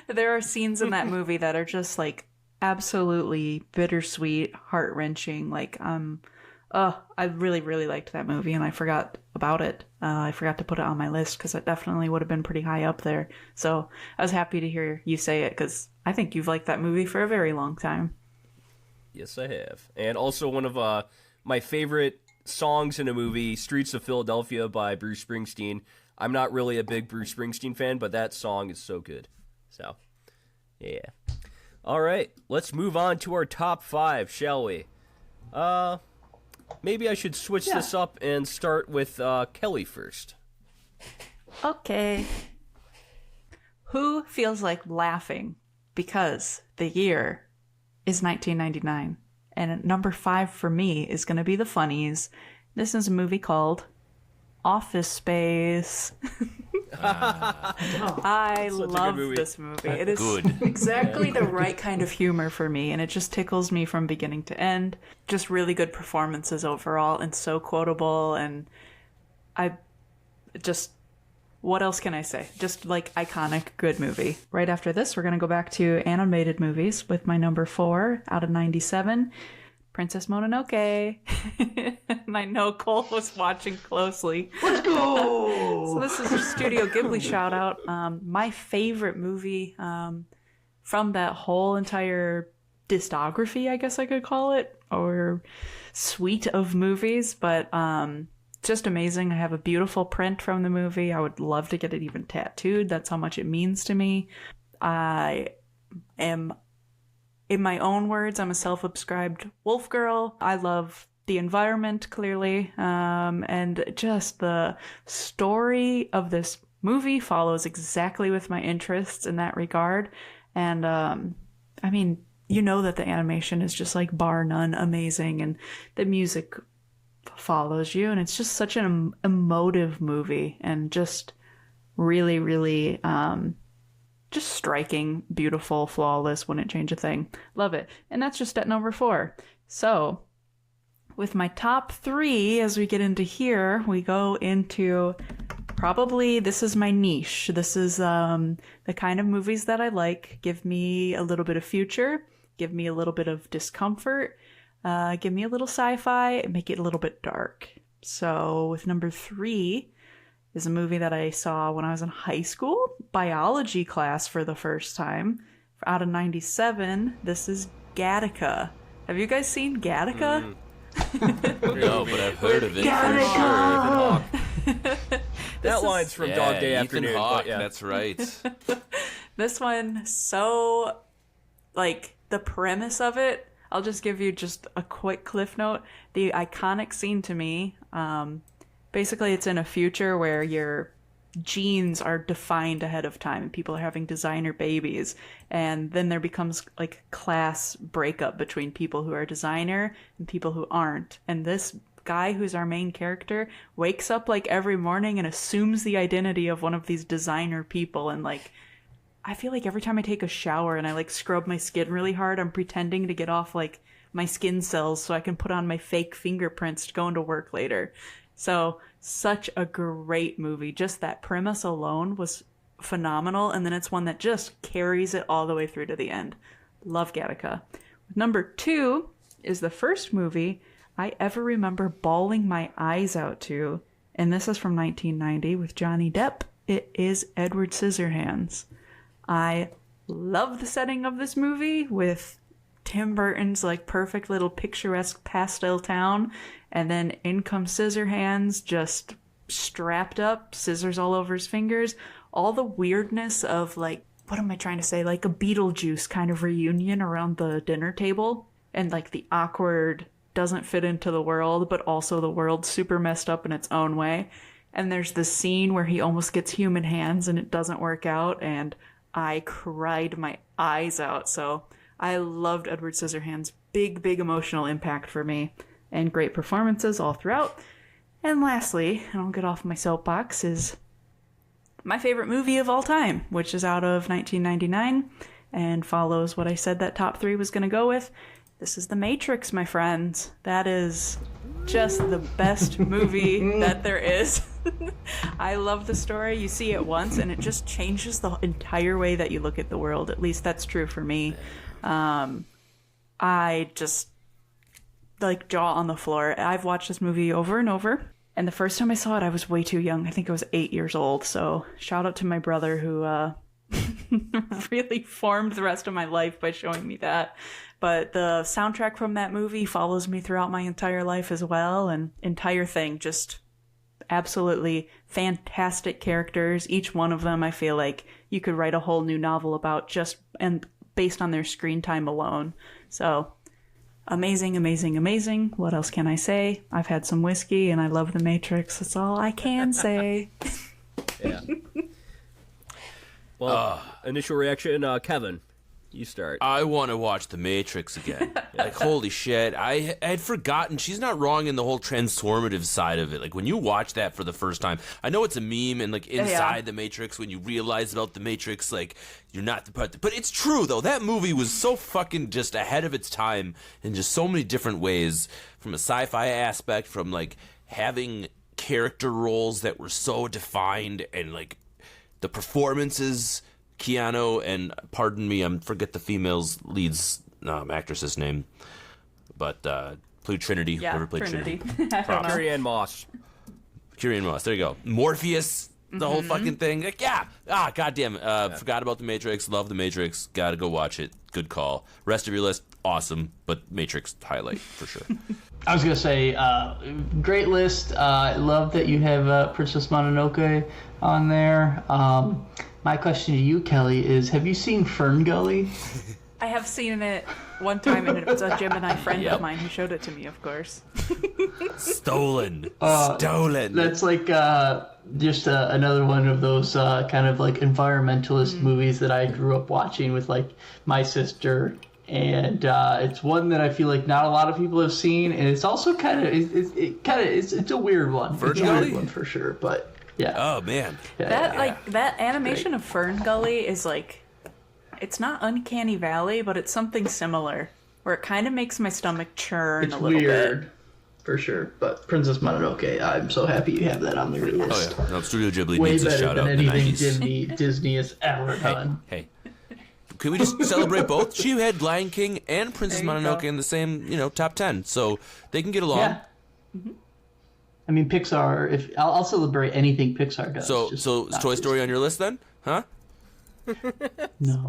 B: There are scenes in that movie that are just like absolutely bittersweet, heart-wrenching. Like, I really, really liked that movie, and I forgot about it. I forgot to put it on my list because it definitely would have been pretty high up there. So I was happy to hear you say it because I think you've liked that movie for a very long time.
A: Yes, I have. And also one of my favorite songs in a movie, Streets of Philadelphia by Bruce Springsteen. I'm not really a big Bruce Springsteen fan, but that song is so good. So, yeah. All right, let's move on to our top 5, shall we? Maybe I should switch this up and start with Kelly first.
B: Okay. Who feels like laughing because the year is 1999, and number 5 for me is going to be The Funnies. This is a movie called Office Space. I love this movie. It is exactly the right kind of humor for me, and it just tickles me from beginning to end. Just really good performances overall, and so quotable, and what else can I say? Just like iconic, good movie. Right after this, we're going to go back to animated movies with my number 4 out of 97, Princess Mononoke. And I know Cole was watching closely.
C: Let's go!
B: So this is a Studio Ghibli shout out. My favorite movie from that whole entire discography, I guess I could call it, or suite of movies, but just amazing. I have a beautiful print from the movie. I would love to get it even tattooed. That's how much it means to me. I am, in my own words, I'm a self-described wolf girl. I love the environment, clearly. And just the story of this movie follows exactly with my interests in that regard. And, I mean, you know that the animation is just like bar none amazing, and the music follows you, and it's just such an emotive movie, and just really, really just striking, beautiful, flawless, wouldn't change a thing. Love it. And that's just at number 4. So with my top 3, as we get into here, we go into probably, this is my niche. This is the kind of movies that I like. Give me a little bit of future, give me a little bit of discomfort, give me a little sci-fi, and make it a little bit dark. So with number 3 is a movie that I saw when I was in high school, biology class for the first time. Out of 97, this is Gattaca. Have you guys seen Gattaca?
D: No, but I've heard of it.
C: Gattaca!
A: That line's from Dog Day
D: Ethan
A: Afternoon.
D: Hawke,
A: But yeah.
D: that's right.
B: This one, so, like, the premise of it, I'll just give you just a quick cliff note. The iconic scene to me, basically it's in a future where your genes are defined ahead of time and people are having designer babies, and then there becomes like class breakup between people who are designer and people who aren't. And this guy, who's our main character, wakes up like every morning and assumes the identity of one of these designer people, and like, I feel like every time I take a shower and I like scrub my skin really hard, I'm pretending to get off like my skin cells so I can put on my fake fingerprints to go into work later. So, such a great movie. Just that premise alone was phenomenal, and then it's one that just carries it all the way through to the end. Love Gattaca. Number 2 is the first movie I ever remember bawling my eyes out to, and this is from 1990 with Johnny Depp. It is Edward Scissorhands. I Love the setting of this movie with Tim Burton's like perfect little picturesque pastel town, and then in comes Scissorhands, just strapped up, scissors all over his fingers. All the weirdness of like, what am I trying to say? Like a Beetlejuice kind of reunion around the dinner table, and like the awkward doesn't fit into the world, but also the world's super messed up in its own way. And there's this scene where he almost gets human hands and it doesn't work out, and I cried my eyes out. So I loved Edward Scissorhands. Big emotional impact for me, and great performances all throughout. And lastly, and I'll get off my soapbox, is my favorite movie of all time, which is out of 1999 and follows what I said that top 3 was going to go with. This is The Matrix, my friends. That is just the best movie that there is. I love the story. You see it once and it just changes the entire way that you look at the world. At least that's true for me. I just like jaw on the floor. I've watched this movie over and over. And the first time I saw it, I was way too young. I think I was 8 years old. So shout out to my brother who really formed the rest of my life by showing me that. But the soundtrack from that movie follows me throughout my entire life as well. And entire thing, just absolutely fantastic characters. Each one of them, I feel like you could write a whole new novel about just and based on their screen time alone. So amazing. What else can I say? I've had some whiskey and I love The Matrix. That's all I can say.
A: Yeah. Well, initial reaction, Kevin, you start.
D: I want to watch The Matrix again. Like, holy shit. I had forgotten. She's not wrong in the whole transformative side of it. Like, when you watch that for the first time, I know it's a meme and, like, inside The Matrix, when you realize about The Matrix, like, you're not the part. But it's true, though. That movie was so fucking just ahead of its time in just so many different ways. From a sci-fi aspect, from, like, having character roles that were so defined and, like, the performances, Keanu, and pardon me, I forget the female's lead's actress's name, but played Trinity.
B: Yeah,
D: whoever played Trinity.
A: Carrie-Anne Moss.
D: Carrie-Anne Moss. There you go. Morpheus. The whole fucking thing. Like, yeah. Goddamn. Forgot about The Matrix. Love The Matrix. Gotta go watch it. Good call. Rest of your list, awesome, but Matrix highlight for sure.
C: I was gonna say, great list. I love that you have Princess Mononoke on there. My question to you, Kelly, is: have you seen Fern Gully?
B: I have seen it one time, and it was a Gemini friend of mine who showed it to me, of course.
D: Stolen.
C: That's like just another one of those kind of like environmentalist movies that I grew up watching with like my sister. And it's one that I feel like not a lot of people have seen, and it's also kind of it's a weird one. It's a weird one for sure, but yeah.
D: Oh man,
B: that animation of Fern Gully is like, it's not Uncanny Valley, but it's something similar where it kind of makes my stomach churn a little bit.
C: For sure, but Princess Mononoke, I'm so happy you have that on the list.
D: Oh yeah, no, Studio Ghibli
C: Way
D: needs a
C: better
D: shout
C: than
D: out in the
C: anything
D: 90s.
C: Disney has ever done.
D: Hey. Can we just celebrate both? She had Lion King and Princess Mononoke in the same, top 10, so they can get along.
C: Yeah. I mean, Pixar. I'll celebrate anything Pixar does.
D: So is Toy Story on your list then? Huh?
C: No.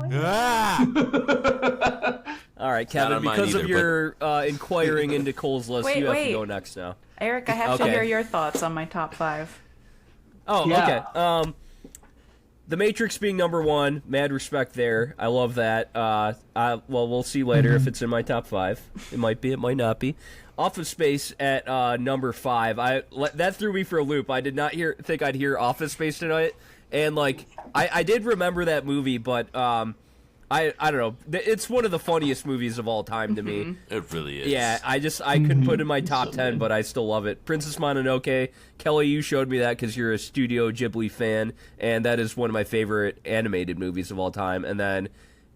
A: All right, Kevin, because of your inquiring into Cole's list, you have to go next now.
B: Eric, I have to hear your thoughts on my top 5.
A: Oh, yeah. Okay. The Matrix being number 1, mad respect there. I love that. Well, we'll see later if it's in my top 5. It might be, it might not be. Office Space at number 5. That threw me for a loop. I did not think I'd hear Office Space tonight. And, like, I did remember that movie, but I don't know. It's one of the funniest movies of all time to me.
D: It really is.
A: Yeah, I couldn't put it in my top 10, but I still love it. Princess Mononoke. Kelly, you showed me that because you're a Studio Ghibli fan, and that is one of my favorite animated movies of all time. And then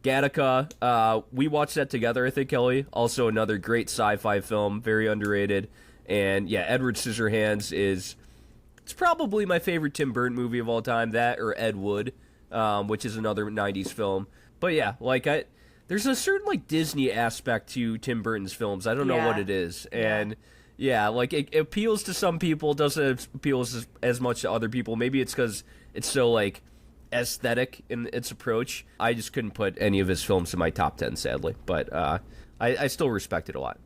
A: Gattaca, we watched that together, I think, Kelly. Also another great sci-fi film, very underrated. And yeah, Edward Scissorhands it's probably my favorite Tim Burton movie of all time. That or Ed Wood, which is another 90s film. But yeah, like there's a certain like Disney aspect to Tim Burton's films. I don't know what it is, and like it appeals to some people, doesn't appeal as much to other people. Maybe it's because it's so like aesthetic in its approach. I just couldn't put any of his films in my top 10, sadly. But I still respect it a lot.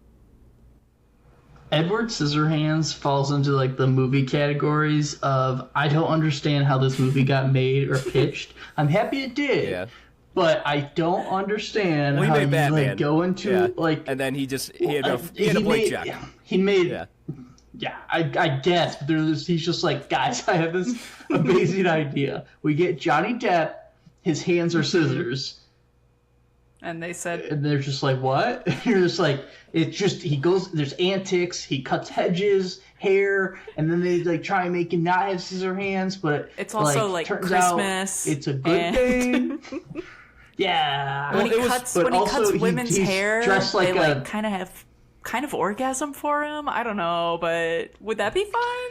C: Edward Scissorhands falls into like the movie categories of I don't understand how this movie got made or pitched. I'm happy it did.
A: Yeah.
C: But I don't understand
A: Well, he
C: how
A: made
C: you
A: Batman.
C: like go into like
A: and then he had a blank check.
C: He made
A: Yeah.
C: I guess, but he's just like, guys, I have this amazing idea. We get Johnny Depp, his hands are scissors.
B: And they said,
C: And they're just like, what? You're just like, it's just, he goes, there's antics, he cuts hedges, hair, and then they like try and make him not have scissor hands, but
B: it's also like
C: turns
B: Christmas.
C: out it's a good thing. Yeah.
B: when he cuts women's hair,
C: dressed like
B: they like kind of orgasm for him. I don't know, but would that be fun?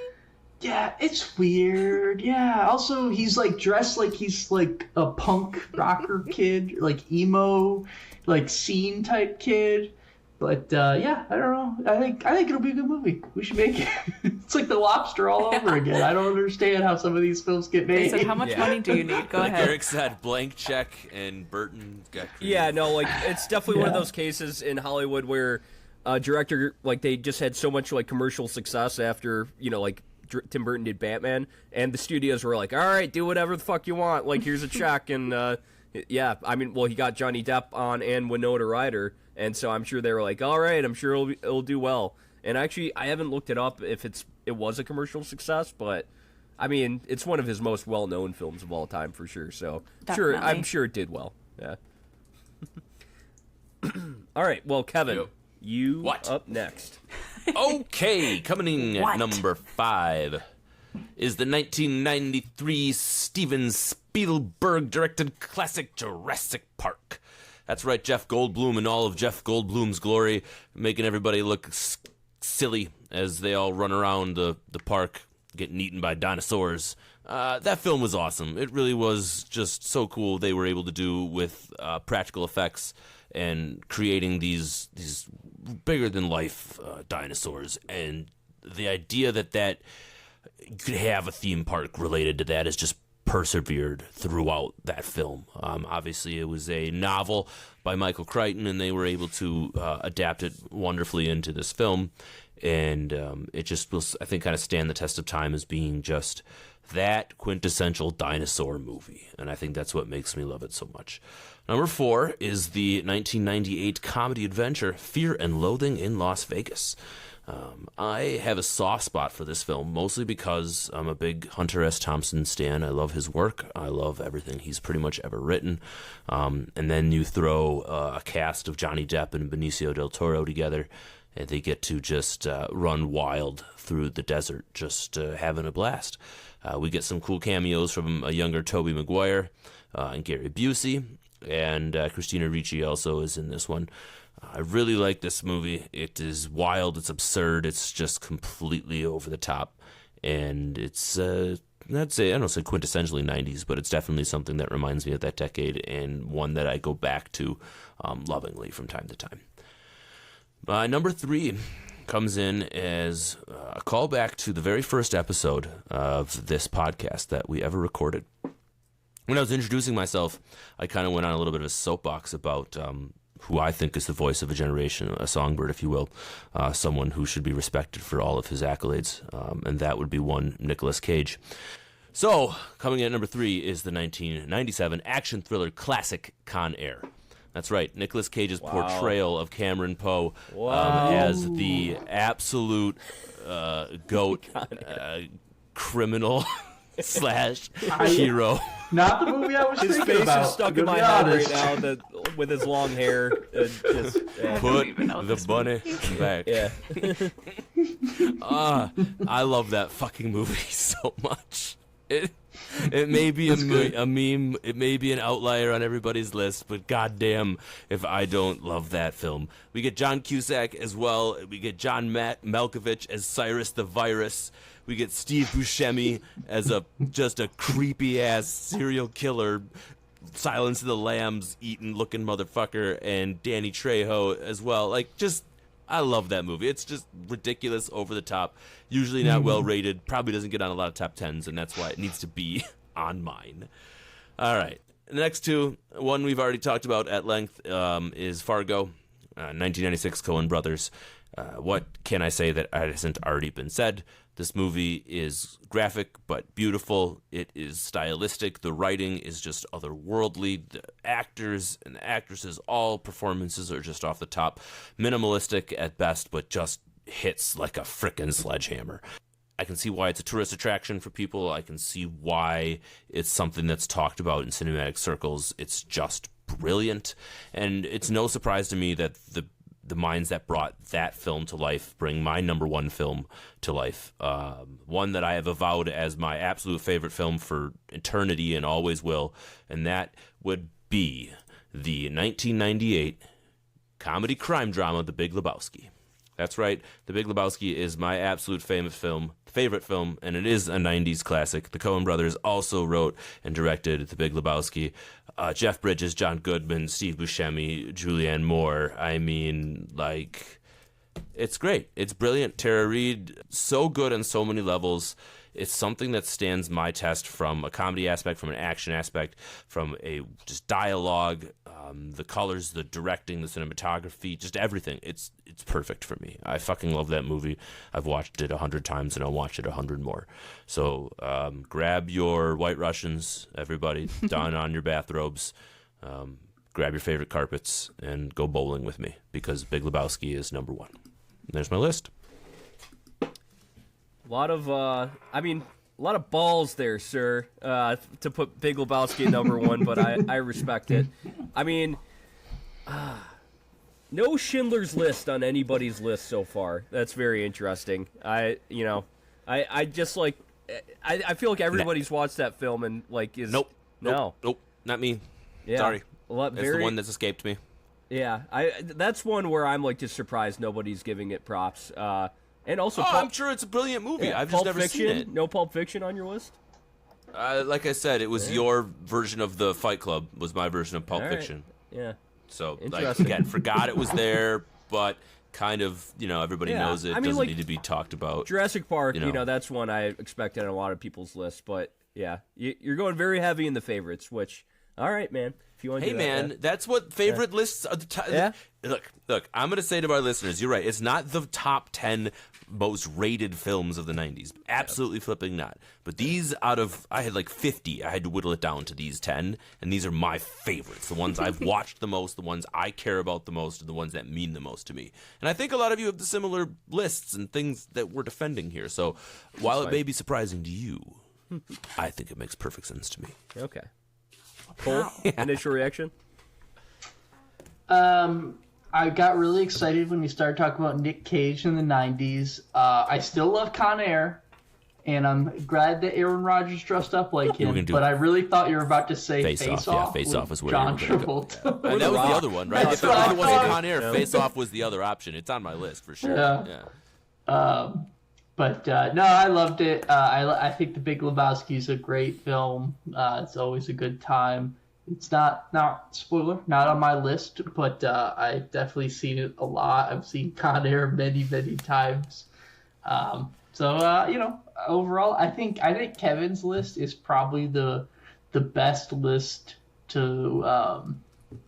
C: Yeah, it's weird. Yeah. Also, he's like dressed like he's like a punk rocker kid, like emo, like scene type kid. But yeah, I don't know. I think it'll be a good movie. We should make it. It's like The Lobster all over again. I don't understand how some of these films get made.
B: They said, how much money do you need? Go
D: Like
B: ahead.
D: Eric said, blank check, and Burton got creative.
A: Yeah, no, like it's definitely one of those cases in Hollywood where a director, like, they just had so much like commercial success after, you know, like Tim Burton did Batman, and the studios were like, all right, do whatever the fuck you want, like here's a check. And yeah, I mean, well, he got Johnny Depp on and Winona Ryder, and so I'm sure they were like, all right, I'm sure it'll do well. And actually, I haven't looked it up if it was a commercial success, but I mean, it's one of his most well-known films of all time for sure. So
B: Definitely.
A: I'm sure it did well. Yeah. All right, well, Kevin, you up next.
D: Okay, coming in
B: What?
D: at number 5 is the 1993 Steven Spielberg-directed classic Jurassic Park. That's right, Jeff Goldblum in all of Jeff Goldblum's glory, making everybody look silly as they all run around the park getting eaten by dinosaurs. That film was awesome. It really was just so cool they were able to do with practical effects and creating these bigger-than-life dinosaurs. And the idea that you could have a theme park related to that is just persevered throughout that film. Obviously, it was a novel by Michael Crichton, and they were able to adapt it wonderfully into this film. And it just will, I think, kind of stand the test of time as being just that quintessential dinosaur movie. And I think that's what makes me love it so much. Number 4 is the 1998 comedy adventure Fear and Loathing in Las Vegas. I have a soft spot for this film, mostly because I'm a big Hunter S. Thompson stan. I love his work. I love everything he's pretty much ever written. And then you throw a cast of Johnny Depp and Benicio del Toro together, and they get to just run wild through the desert, just having a blast. We get some cool cameos from a younger Tobey Maguire and Gary Busey, and Christina Ricci also is in this one. I really like this movie. It is wild, it's absurd, it's just completely over the top, and it's I don't say quintessentially 90s, but it's definitely something that reminds me of that decade, and one that I go back to lovingly from time to time. Number 3 comes in as a callback to the very first episode of this podcast that we ever recorded. When I was introducing myself, I kind of went on a little bit of a soapbox about who I think is the voice of a generation, a songbird, if you will, someone who should be respected for all of his accolades, and that would be one Nicolas Cage. So, coming in at number 3 is the 1997 action thriller classic Con Air. That's right, Nicolas Cage's portrayal of Cameron Poe as the absolute goat criminal slash hero.
C: Not the movie I was
A: His
C: thinking
A: face
C: about.
A: is stuck
C: I'm
A: in
C: gonna
A: my
C: be
A: head
C: honest.
A: right now with his long hair. Just,
D: Put
B: even know
D: the
B: this
D: bunny back.
A: yeah.
D: I love that fucking movie so much. It may be a meme, it may be an outlier on everybody's list, but goddamn if I don't love that film. We get John Cusack as well. We get John Malkovich as Cyrus the Virus. We get Steve Buscemi as just a creepy ass serial killer, Silence of the Lambs eating looking motherfucker, and Danny Trejo as well. Like, just, I love that movie. It's just ridiculous, over the top, usually not well rated, probably doesn't get on a lot of top 10s, and that's why it needs to be on mine. All right. The next two, one we've already talked about at length, is Fargo, 1996 Coen Brothers. What can I say that hasn't already been said? This movie is graphic but beautiful. It is stylistic. The writing is just otherworldly. The actors and the actresses, all performances are just off the top. Minimalistic at best, but just hits like a frickin' sledgehammer. I can see why it's a tourist attraction for people. I can see why it's something that's talked about in cinematic circles. It's just brilliant. And it's no surprise to me that the minds that brought that film to life bring my number one film to life. One that I have avowed as my absolute favorite film for eternity and always will. And that would be the 1998 comedy crime drama, The Big Lebowski. That's right. The Big Lebowski is my absolute favorite film, and it is a 90s classic. The Coen brothers also wrote and directed The Big Lebowski. Jeff Bridges, John Goodman, Steve Buscemi, Julianne Moore. I mean, like, it's great. It's brilliant. Tara Reid, so good on so many levels. It's something that stands my test from a comedy aspect, from an action aspect, from a just dialogue, the colors, the directing, the cinematography, just everything. It's perfect for me. I fucking love that movie. I've watched it 100 times and I'll watch it 100 more. So grab your White Russians, everybody, don on your bathrobes, grab your favorite carpets, and go bowling with me because Big Lebowski is number one. And there's my list.
A: A lot of balls there, sir, to put Big Lebowski at number one, but I respect it. I mean, no Schindler's List on anybody's list so far. That's very interesting. I just like, I feel like everybody's watched that film and like is
D: Nope,
A: not
D: me.
A: Yeah,
D: Sorry,
A: that's
D: the one that's escaped me.
A: Yeah, that's one where I'm like just surprised nobody's giving it props. And also,
D: I'm sure it's a brilliant movie.
A: Yeah,
D: I've
A: Pulp
D: just never
A: Fiction,
D: seen it.
A: No Pulp Fiction on your list?
D: Like I said, it was your version of the Fight Club was my version of Pulp
A: All right.
D: Fiction.
A: Yeah.
D: So, like,
A: Interesting.
D: again, forgot it was there, but kind of, everybody
A: Yeah.
D: knows it.
A: I mean,
D: Doesn't
A: like,
D: need to be talked about.
A: Jurassic Park,
D: You know.
A: that's one I expected on a lot of people's lists. But, yeah, you're going very heavy in the favorites, which, all right, man. If you want to
D: Hey,
A: do that,
D: man, that's what favorite lists are.
A: Yeah.
D: Look, I'm going to say to our listeners, you're right. It's not the top 10 most rated films of the 90s. Absolutely flipping not. But these I had like 50. I had to whittle it down to these 10. And these are my favorites. The ones I've watched the most, the ones I care about the most, and the ones that mean the most to me. And I think a lot of you have the similar lists and things that we're defending here. So while it may be surprising to you, I think it makes perfect sense to me.
A: Okay. Cole, initial reaction?
C: I got really excited when you started talking about Nick Cage in the 90s. I still love Con Air, and I'm glad that Aaron Rodgers dressed up like him, but I really thought you were about to say Face Off.
D: Yeah, Face Off was where
C: John
D: you were gonna go.
C: Travolta.
D: And that was the other one, right?
C: That's
D: If
C: what
D: it
C: I
D: wasn't
C: thought.
D: Con Air, Face Off was the other option. It's on my list for sure.
C: Yeah.
D: Yeah.
C: But no, I loved it. I think The Big Lebowski is a great film. It's always a good time. It's not spoiler, not on my list, but I've definitely seen it a lot. I've seen Con Air many, many times. Overall, I think Kevin's list is probably the best list to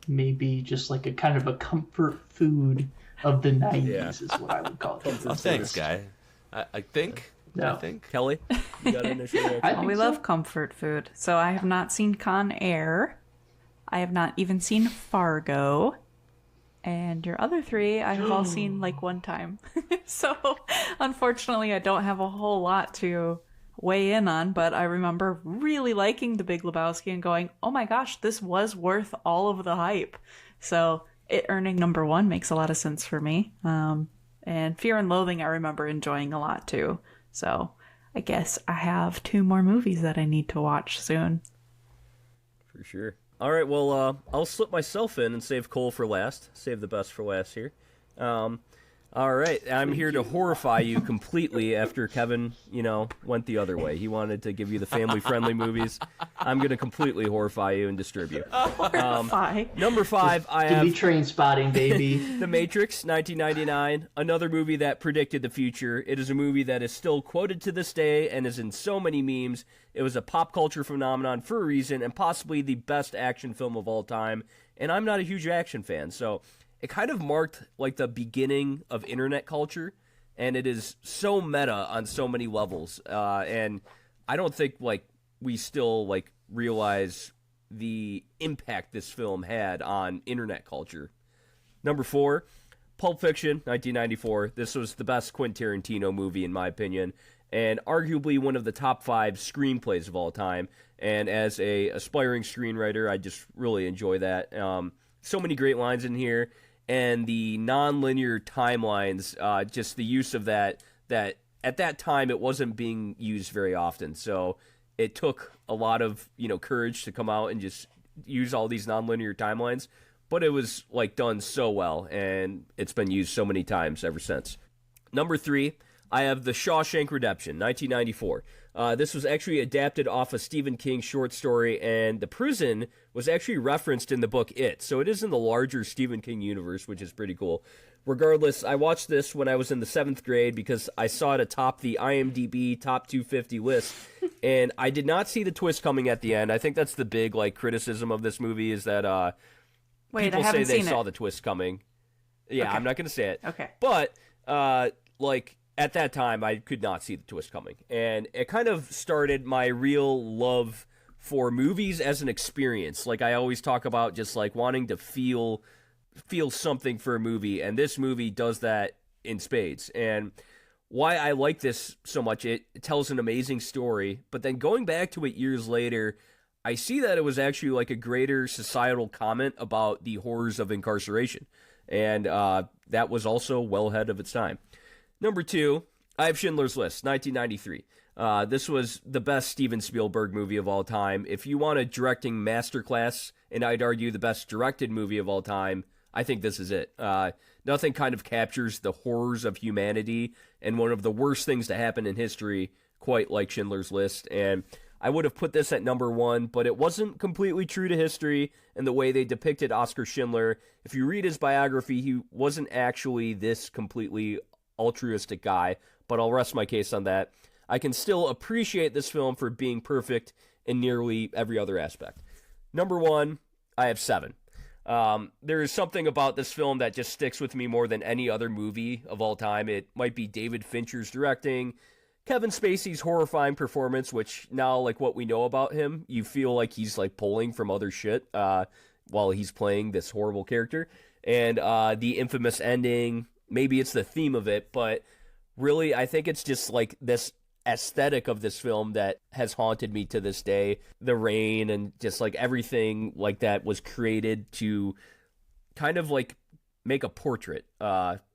C: maybe just like a kind of a comfort food of the 90s is what I would call it.
D: Oh, thanks, guy. I think.
C: No.
D: I think.
A: Kelly, you got an initial reaction?
C: I think
B: We
C: so.
B: love comfort food. So I have not seen Con Air. I have not even seen Fargo. And your other three, I have all seen like one time. So unfortunately, I don't have a whole lot to weigh in on. But I remember really liking The Big Lebowski and going, oh my gosh, this was worth all of the hype. So it earning number one makes a lot of sense for me. And Fear and Loathing, I remember enjoying a lot too. So I guess I have 2 more movies that I need to watch soon.
A: For sure. All right, well, I'll slip myself in and save Cole for last. Save the best for last here. All right, I'm here to horrify you completely after Kevin, went the other way. He wanted to give you the family-friendly movies. I'm going to completely horrify you and disturb you.
B: Horrify.
A: Number 5, I
C: Give me
A: have
C: train spotting, baby.
A: The Matrix, 1999, another movie that predicted the future. It is a movie that is still quoted to this day and is in so many memes. It was a pop culture phenomenon for a reason and possibly the best action film of all time. And I'm not a huge action fan, so it kind of marked like the beginning of internet culture, and it is so meta on so many levels. And I don't think like we still like realize the impact this film had on internet culture. Number 4, Pulp Fiction, 1994. This was the best Quentin Tarantino movie in my opinion, and arguably one of the top 5 screenplays of all time. And as a aspiring screenwriter, I just really enjoy that. So many great lines in here. And the non-linear timelines, just the use of that at that time it wasn't being used very often. So it took a lot of, courage to come out and just use all these non-linear timelines. But it was like done so well, and it's been used so many times ever since. Number 3, I have The Shawshank Redemption, 1994. This was actually adapted off a Stephen King short story, and the prison was actually referenced in the book It. So it is in the larger Stephen King universe, which is pretty cool. Regardless, I watched this when I was in the 7th grade because I saw it atop the IMDb Top 250 list, and I did not see the twist coming at the end. I think that's the big criticism of this movie is that
B: Wait,
A: people say they saw the twist coming. Yeah,
B: Okay.
A: I'm not going to say it.
B: Okay.
A: But, at that time, I could not see the twist coming. And it kind of started my real love for movies as an experience. Like, I always talk about just, wanting to feel something for a movie. And this movie does that in spades. And why I like this so much, it tells an amazing story. But then going back to it years later, I see that it was actually, a greater societal comment about the horrors of incarceration. And that was also well ahead of its time. Number 2, I have Schindler's List, 1993. This was the best Steven Spielberg movie of all time. If you want a directing masterclass, and I'd argue the best directed movie of all time, I think this is it. Nothing kind of captures the horrors of humanity and one of the worst things to happen in history quite like Schindler's List. And I would have put this at number 1, but it wasn't completely true to history and the way they depicted Oskar Schindler. If you read his biography, he wasn't actually this completely altruistic guy, but I'll rest my case on that. I can still appreciate this film for being perfect in nearly every other aspect. Number 1, I have 7. There is something about this film that just sticks with me more than any other movie of all time. It might be David Fincher's directing, Kevin Spacey's horrifying performance, which now, what we know about him, you feel like he's, pulling from other shit while he's playing this horrible character, and the infamous ending. Maybe it's the theme of it, but really, I think it's just this aesthetic of this film that has haunted me to this day. The rain and just everything like that was created to kind of make a portrait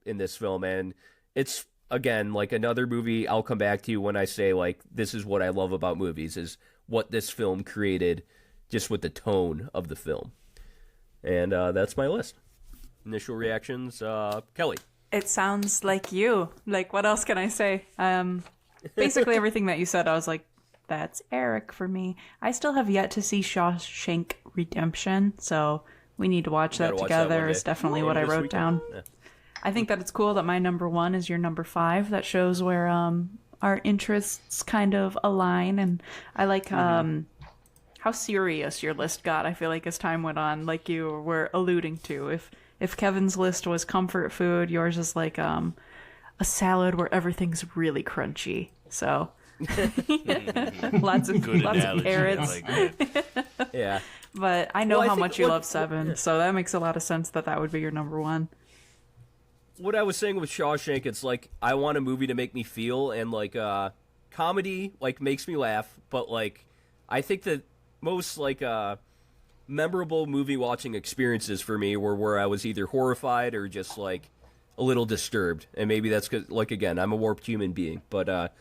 A: in this film. And it's, again, another movie I'll come back to when I say this is what I love about movies, is what this film created just with the tone of the film. And that's my list. Initial reactions, Kelly.
B: It sounds like you. What else can I say? Basically everything that you said, I was like, that's Eric for me. I still have yet to see Shawshank Redemption, so we need to watch that together. Is definitely what I wrote down. Yeah. I think that it's cool that my number 1 is your number 5. That shows where our interests kind of align, and I like how serious your list got. I feel like as time went on, like you were alluding to, if Kevin's list was comfort food, yours is a salad where everything's really crunchy. So lots of carrots.
A: Yeah.
B: But I know how much you love 7, so that makes a lot of sense that would be your number 1.
A: What I was saying with Shawshank, it's I want a movie to make me feel, and comedy makes me laugh, but I think that most memorable movie watching experiences for me were where I was either horrified or just a little disturbed, and maybe that's because again, I'm a warped human being, but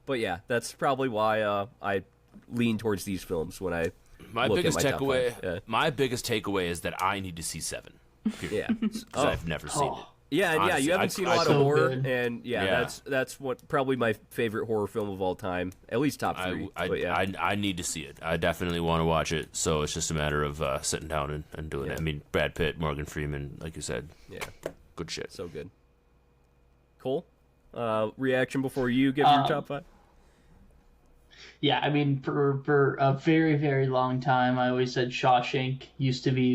A: yeah, that's probably why I lean towards these films when I
D: my
A: look
D: biggest
A: at my top 5.
D: My biggest takeaway is that I need to see 7.
A: Yeah,
D: because I've never seen it.
A: Yeah, and
D: Honestly,
A: you haven't seen a lot of
C: so
A: horror,
C: good.
A: and that's what probably my favorite horror film of all time, at least top three. But yeah.
D: I need to see it. I definitely want to watch it. So it's just a matter of sitting down and doing it. I mean, Brad Pitt, Morgan Freeman, like you said.
A: Yeah,
D: Good shit.
A: so good. Cole, reaction before you give your top five?
C: Yeah, I mean, for a very, very long time, I always said Shawshank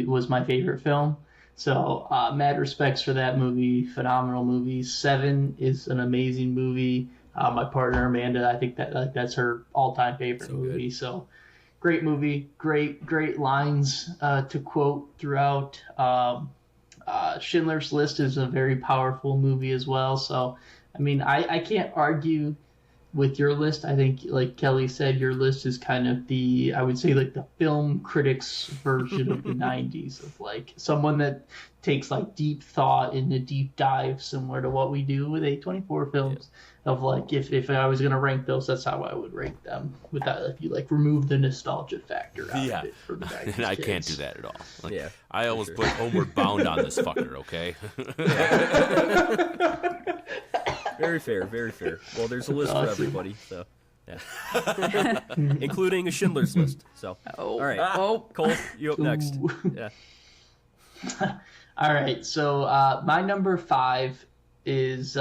C: was my favorite film. So, mad respects for that movie. Phenomenal movie. Seven is an amazing movie. My partner Amanda, I think that's her all-time favorite movie.
A: Good.
C: So, great movie. Great lines to quote throughout. Schindler's List is a very powerful movie as well. So, I mean, I can't argue with your list. I think, like Kelly said, your list is kind of I would say, like the film critics version of the 90s, of like someone that takes like deep thought and a deep dive, similar to what we do with A24 films. Of like, if I was going to rank those, that's how I would rank them, without, if you like remove the nostalgia factor out of it for the 90s
D: And I
C: kids.
D: can't do that at all. Like,
A: Yeah,
D: I almost put Homeward Bound on this fucker, okay?
A: Very fair, very fair. Well, there's a list for everybody, so yeah, including a Schindler's List. So, all right, Cole, you up next?
C: Ooh.
A: Yeah,
C: All right, so my number 5 is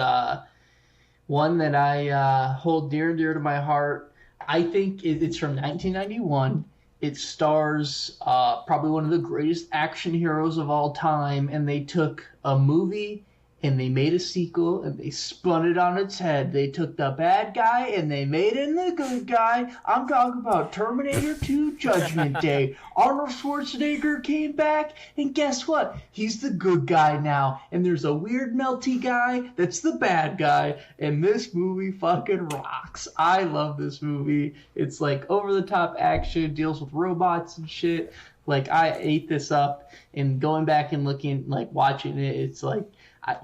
C: one that I hold dear and dear to my heart. I think it's from 1991. It stars probably one of the greatest action heroes of all time, and they took a movie and they made a sequel and they spun it on its head. They took the bad guy and they made him the good guy. I'm talking about Terminator 2 Judgment Day. Arnold Schwarzenegger came back, and guess what? He's the good guy now. And there's a weird melty guy that's the bad guy. And this movie fucking rocks. I love this movie. It's like over-the-top action, deals with robots and shit. Like, I ate this up, and going back and looking, like, watching it, it's like, I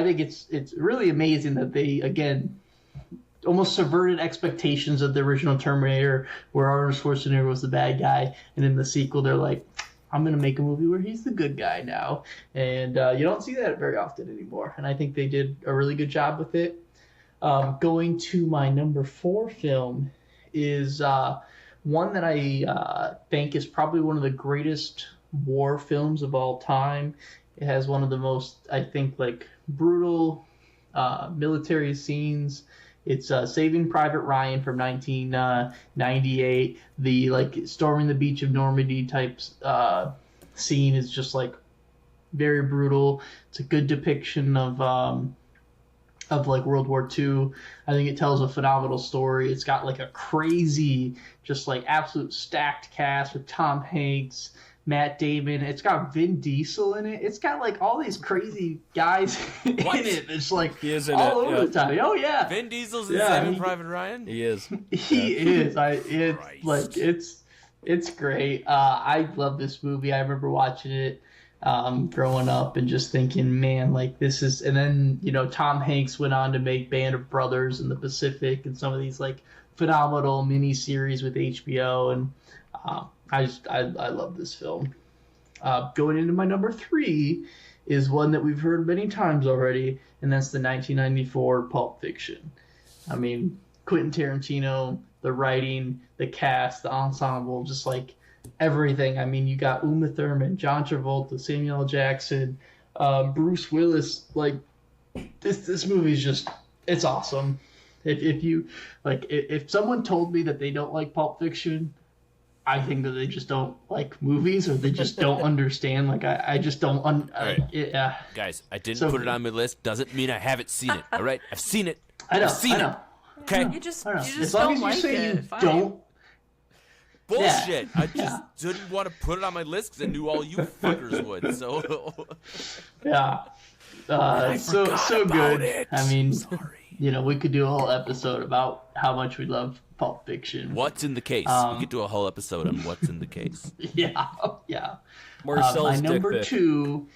C: think it's really amazing that they, again, almost subverted expectations of the original Terminator, where Arnold Schwarzenegger was the bad guy, and in the sequel they're like, I'm going to make a movie where he's the good guy now. And you don't see that very often anymore, and I think they did a really good job with it. Going to my number 4 film is one that I think is probably one of the greatest war films of all time. It has one of the most, I think, like, brutal military scenes. It's Saving Private Ryan from 1998. The, like, storming the beach of Normandy type scene is just, like, very brutal. It's a good depiction of like World War II. I think it tells a phenomenal story. It's got like a crazy, just like absolute stacked cast with Tom Hanks, Matt Damon. It's got Vin Diesel in it. It's got like all these crazy guys in it. It's like
A: he is in
C: all
A: it,
C: over the time. Oh yeah,
D: Vin Diesel's in Saving Private Ryan?
A: he is.
C: He is. It's
D: Christ.
C: like it's great. I love this movie. I remember watching it growing up and just thinking, man, like this is. And then Tom Hanks went on to make Band of Brothers in the Pacific and some of these like phenomenal mini series with HBO, and I love this film. Going into my number 3 is one that we've heard many times already, and that's the 1994 Pulp Fiction. I mean, Quentin Tarantino, the writing, the cast, the ensemble, just like everything. I mean, you got Uma Thurman, John Travolta, Samuel L. Jackson, Bruce Willis. Like, this movie is just, it's awesome. If you like, if someone told me that they don't like Pulp Fiction, I think that they just don't like movies, or they just don't understand. Like, I just don't.
D: Guys, I didn't put it on my list. Doesn't mean I haven't seen it. All right, I've seen it.
C: I know.
D: I've seen
C: I know.
D: it. Okay.
B: You just
C: As long
B: don't
C: as you
B: like
C: say
B: it.
C: you
B: Fine.
C: don't.
D: Bullshit.
C: Yeah.
D: I just didn't want to put it on my list because I knew all you fuckers would. So
C: Yeah. So good.
D: it.
C: I mean,
D: Sorry.
C: we could do a whole episode about how much we love Pulp Fiction.
D: What's in the case? We could do a whole episode on what's in the case.
C: Yeah. Yeah.
A: Marcel's
C: my
A: dick
C: number
A: pic.
C: 2.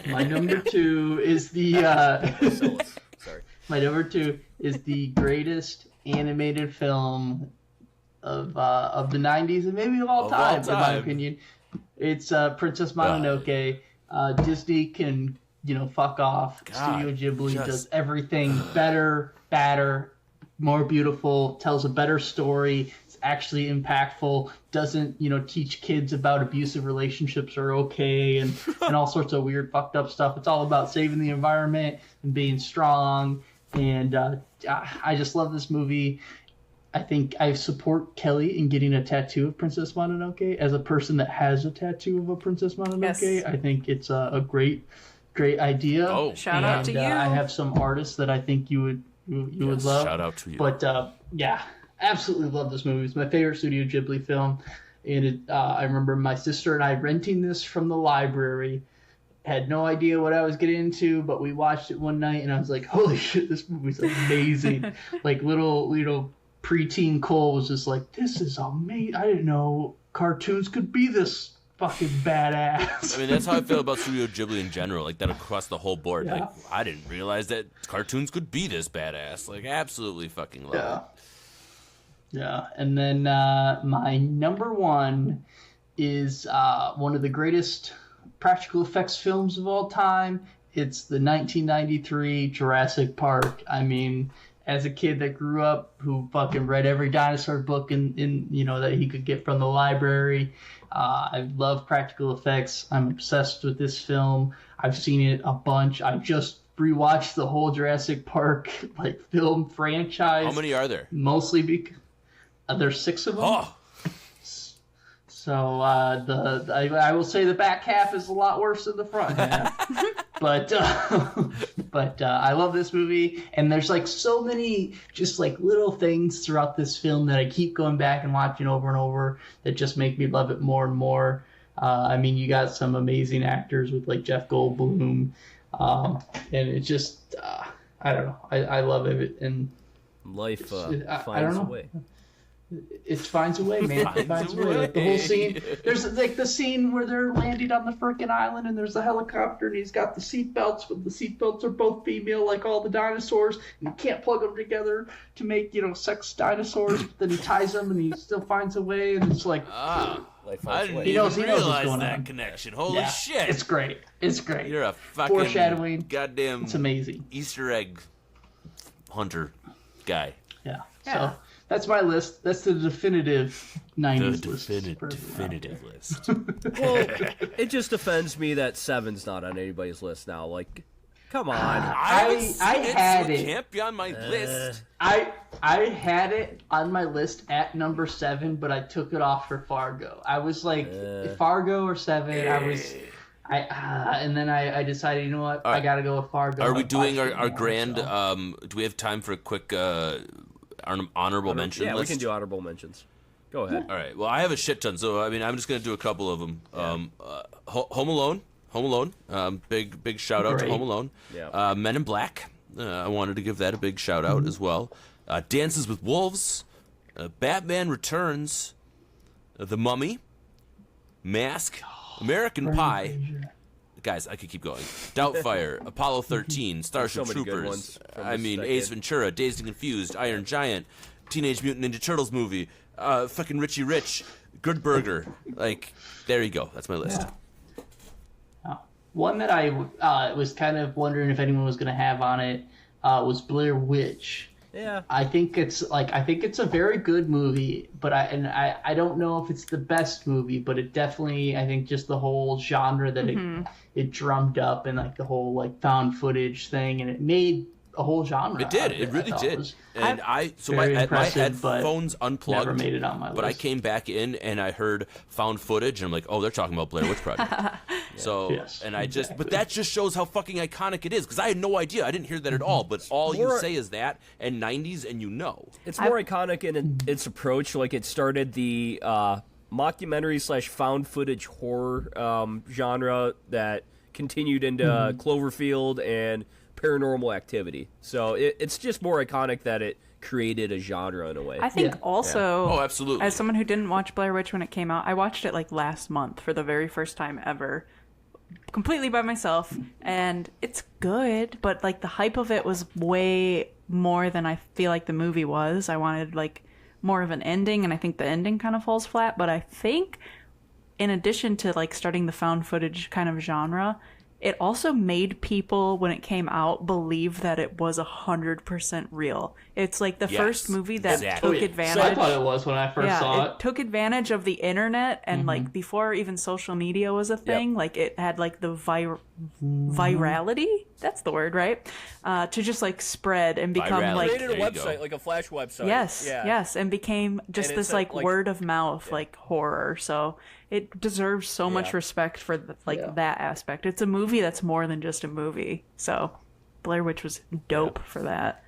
C: My number 2 is the.
A: Marcellus. Sorry.
C: My number 2 is the greatest animated film of the 90s and maybe of all time, in my opinion. It's Princess Mononoke. Disney can fuck off.
D: God,
C: Studio Ghibli
D: just-
C: does everything better, badder, more beautiful, tells a better story, it's actually impactful, doesn't, teach kids about abusive relationships are okay and all sorts of weird fucked up stuff. It's all about saving the environment and being strong. And I just love this movie. I think I support Kelly in getting a tattoo of Princess Mononoke. As a person that has a tattoo of a Princess Mononoke, yes. I think it's a great idea.
D: Oh,
B: shout out to you.
C: I have some artists that I think you would love.
D: Shout out to you.
C: But absolutely love this movie. It's my favorite Studio Ghibli film. And I remember my sister and I renting this from the library. Had no idea what I was getting into, but we watched it one night and I was like, holy shit, this movie's amazing. Like little preteen Cole was just like, this is amazing. I didn't know cartoons could be this fucking badass.
D: I mean, that's how I feel about Studio Ghibli in general, like that across the whole board.
C: Yeah.
D: Like, I didn't realize that cartoons could be this badass. Like, absolutely fucking love it.
C: Yeah, and then my number one is one of the greatest practical effects films of all time. It's the 1993 Jurassic Park. I mean, as a kid that grew up who fucking read every dinosaur book in that he could get from the library, I love practical effects. I'm obsessed with this film. I've seen it a bunch. I just rewatched the whole Jurassic Park film franchise.
D: How many are there?
C: Mostly because there's 6 of them.
D: Oh.
C: So I will say the back half is a lot worse than the front half. but I love this movie, and there's so many just little things throughout this film that I keep going back and watching over and over that just make me love it more and more. I mean, you got some amazing actors with Jeff Goldblum, and it's just I don't know, I love it, and
A: life
C: I
A: finds
C: don't
A: a
C: know.
A: way.
C: It finds a way, man. It finds a way. The whole scene. There's the scene where they're landing on the frickin' island, and there's a helicopter, and he's got the seatbelts, but the seatbelts are both female, like all the dinosaurs, and you can't plug them together to make sex dinosaurs. But then he ties them, and he still finds a way, and it's like.
A: Life
D: I
A: finds a
D: didn't
A: way.
C: He
D: even
C: knows what's
D: realize
C: going
D: that
C: on.
D: connection. Holy
C: Yeah,
D: shit.
C: It's great. It's great.
D: You're a fucking
C: Foreshadowing.
D: goddamn
C: It's amazing.
D: Easter egg hunter guy.
C: Yeah.
B: Yeah.
C: So that's my list. That's the definitive 90s list.
D: Definitive list.
A: Well, it just offends me that 7's not on anybody's list now. Come on.
D: I
C: had
D: so
C: it.
D: It can't be on my list.
C: I had it on my list at number 7, but I took it off for Fargo. I was like, Fargo or 7. And then I decided, you know what? I gotta go with Fargo.
D: Are we
C: I
D: doing
C: watched it
D: our
C: more,
D: grand?
C: so.
D: Do we have time for a quick honorable mention
A: Yeah,
D: list?
A: we can do honorable mentions. Go ahead.
D: All right. Well, I have a shit ton, so I mean, I'm just gonna do a couple of them. Home Alone. Big shout out to
C: Great.
D: Home Alone.
A: Yeah.
D: Men in Black. I wanted to give that a big shout out as well. Dances with Wolves. Batman Returns. The Mummy. Mask. American Pie. Guys, I could keep going. Doubtfire, Apollo 13, Starship
A: so many good
D: Troopers.
A: ones from
D: I
A: this
D: mean,
A: decade.
D: Ace Ventura, Dazed and Confused, Iron Giant, Teenage Mutant Ninja Turtles movie, fucking Richie Rich, Good Burger. There you go. That's my list.
C: Yeah. One that I was kind of wondering if anyone was gonna have on it was Blair Witch.
A: Yeah.
C: I think it's a very good movie, but I don't know if it's the best movie, but it definitely, I think, just the whole genre that it drummed up, and the whole found footage thing, and it made a whole genre.
D: It did.
C: out of
D: It really
C: I thought.
D: did.
C: It was
D: And
C: very
D: my
C: impressive, but
D: headphones unplugged.
C: never made it on my list.
D: But I came back in and I heard found footage, and I'm like, oh, they're talking about Blair Witch Project. So,
C: Yes,
D: and I just, but
C: exactly.
D: that just shows how fucking iconic it is, because I had no idea. I didn't hear that at all. But all you
A: More-
D: say is that and 90s, and you know.
A: It's more iconic in its approach. It started the mockumentary / found footage horror genre that continued into Cloverfield and Paranormal Activity. So it's just more iconic that it created a genre in a way.
B: I think
C: Yeah.
B: also,
D: Oh, absolutely.
B: as someone who didn't watch Blair Witch when it came out, I watched it last month for the very first time ever, completely by myself, and it's good, but the hype of it was way more than I feel like the movie was. I wanted more of an ending, and I think the ending kind of falls flat, but I think in addition to starting the found footage kind of genre, it also made people, when it came out, believe that it was 100% real. It's like the first movie that took advantage.
C: I thought it was when I first saw
B: it took advantage of the internet, and like before even social media was a thing, like it had like the virality, that's the word, right? To just like spread and become like
A: created a website, like a flash website.
B: Yes, and became just
A: And
B: this
A: it's
B: like
A: like
B: word of mouth like horror. So it deserves so much respect for that aspect. It's a movie that's more than just a movie. So Blair Witch was dope for that.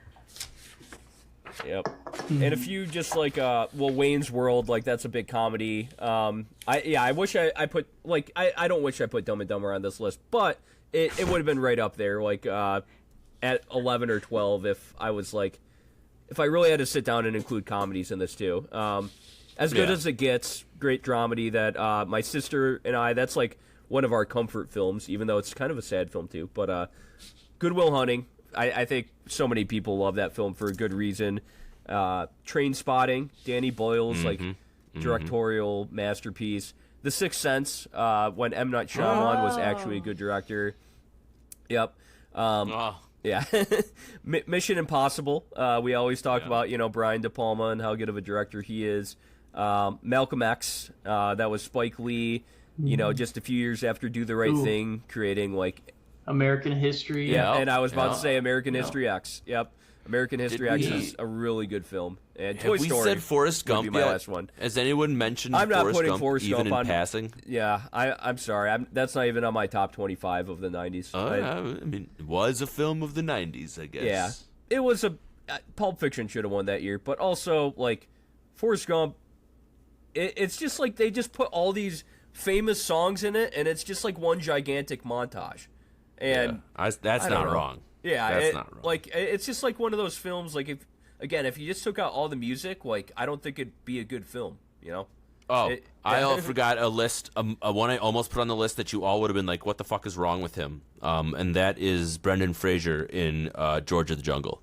A: Yep. And if you just like Wayne's World, like that's a big comedy. I wish I put like I don't wish I put Dumb and Dumber on this list, but it would have been right up there, like at 11 or 12 if I was like, if I really had to sit down and include comedies in this too. As good as it gets, great dramedy that my sister and I, that's like one of our comfort films, even though it's kind of a sad film too. But Good Will Hunting, I think so many people love that film for a good reason. Train Spotting, Danny Boyle's like directorial masterpiece. The Sixth Sense, when M. Night Shyamalan was actually a good director. Yep. Yeah. Mission Impossible. We always talk about, Brian De Palma and how good of a director he is. Malcolm X, that was Spike Lee, just a few years after Do the Right Thing, creating like
C: American History.
A: Yeah, and I was about to say American History X. Yep. American History X is a really good film. And Toy Story.
D: We said Forrest Gump
A: my last one.
D: Has anyone mentioned
A: I'm not
D: Forrest
A: putting
D: Gump
A: Forrest
D: even
A: Gump
D: in
A: on
D: passing?
A: Yeah, I'm sorry. That's not even on my top 25 of the 90s.
D: I mean, it was a film of the 90s, I guess.
A: Yeah. It was Pulp Fiction should have won that year, but also, like, Forrest Gump, it's just like they just put all these famous songs in it, and it's just like one gigantic montage. And
D: that's not wrong.
A: Yeah,
D: that's not wrong.
A: Like, it's just like one of those films, like, if you just took out all the music, like, I don't think it'd be a good film,
D: I forgot a list, one I almost put on the list that you all would have been like, what the fuck is wrong with him? And that is Brendan Fraser in George of the Jungle.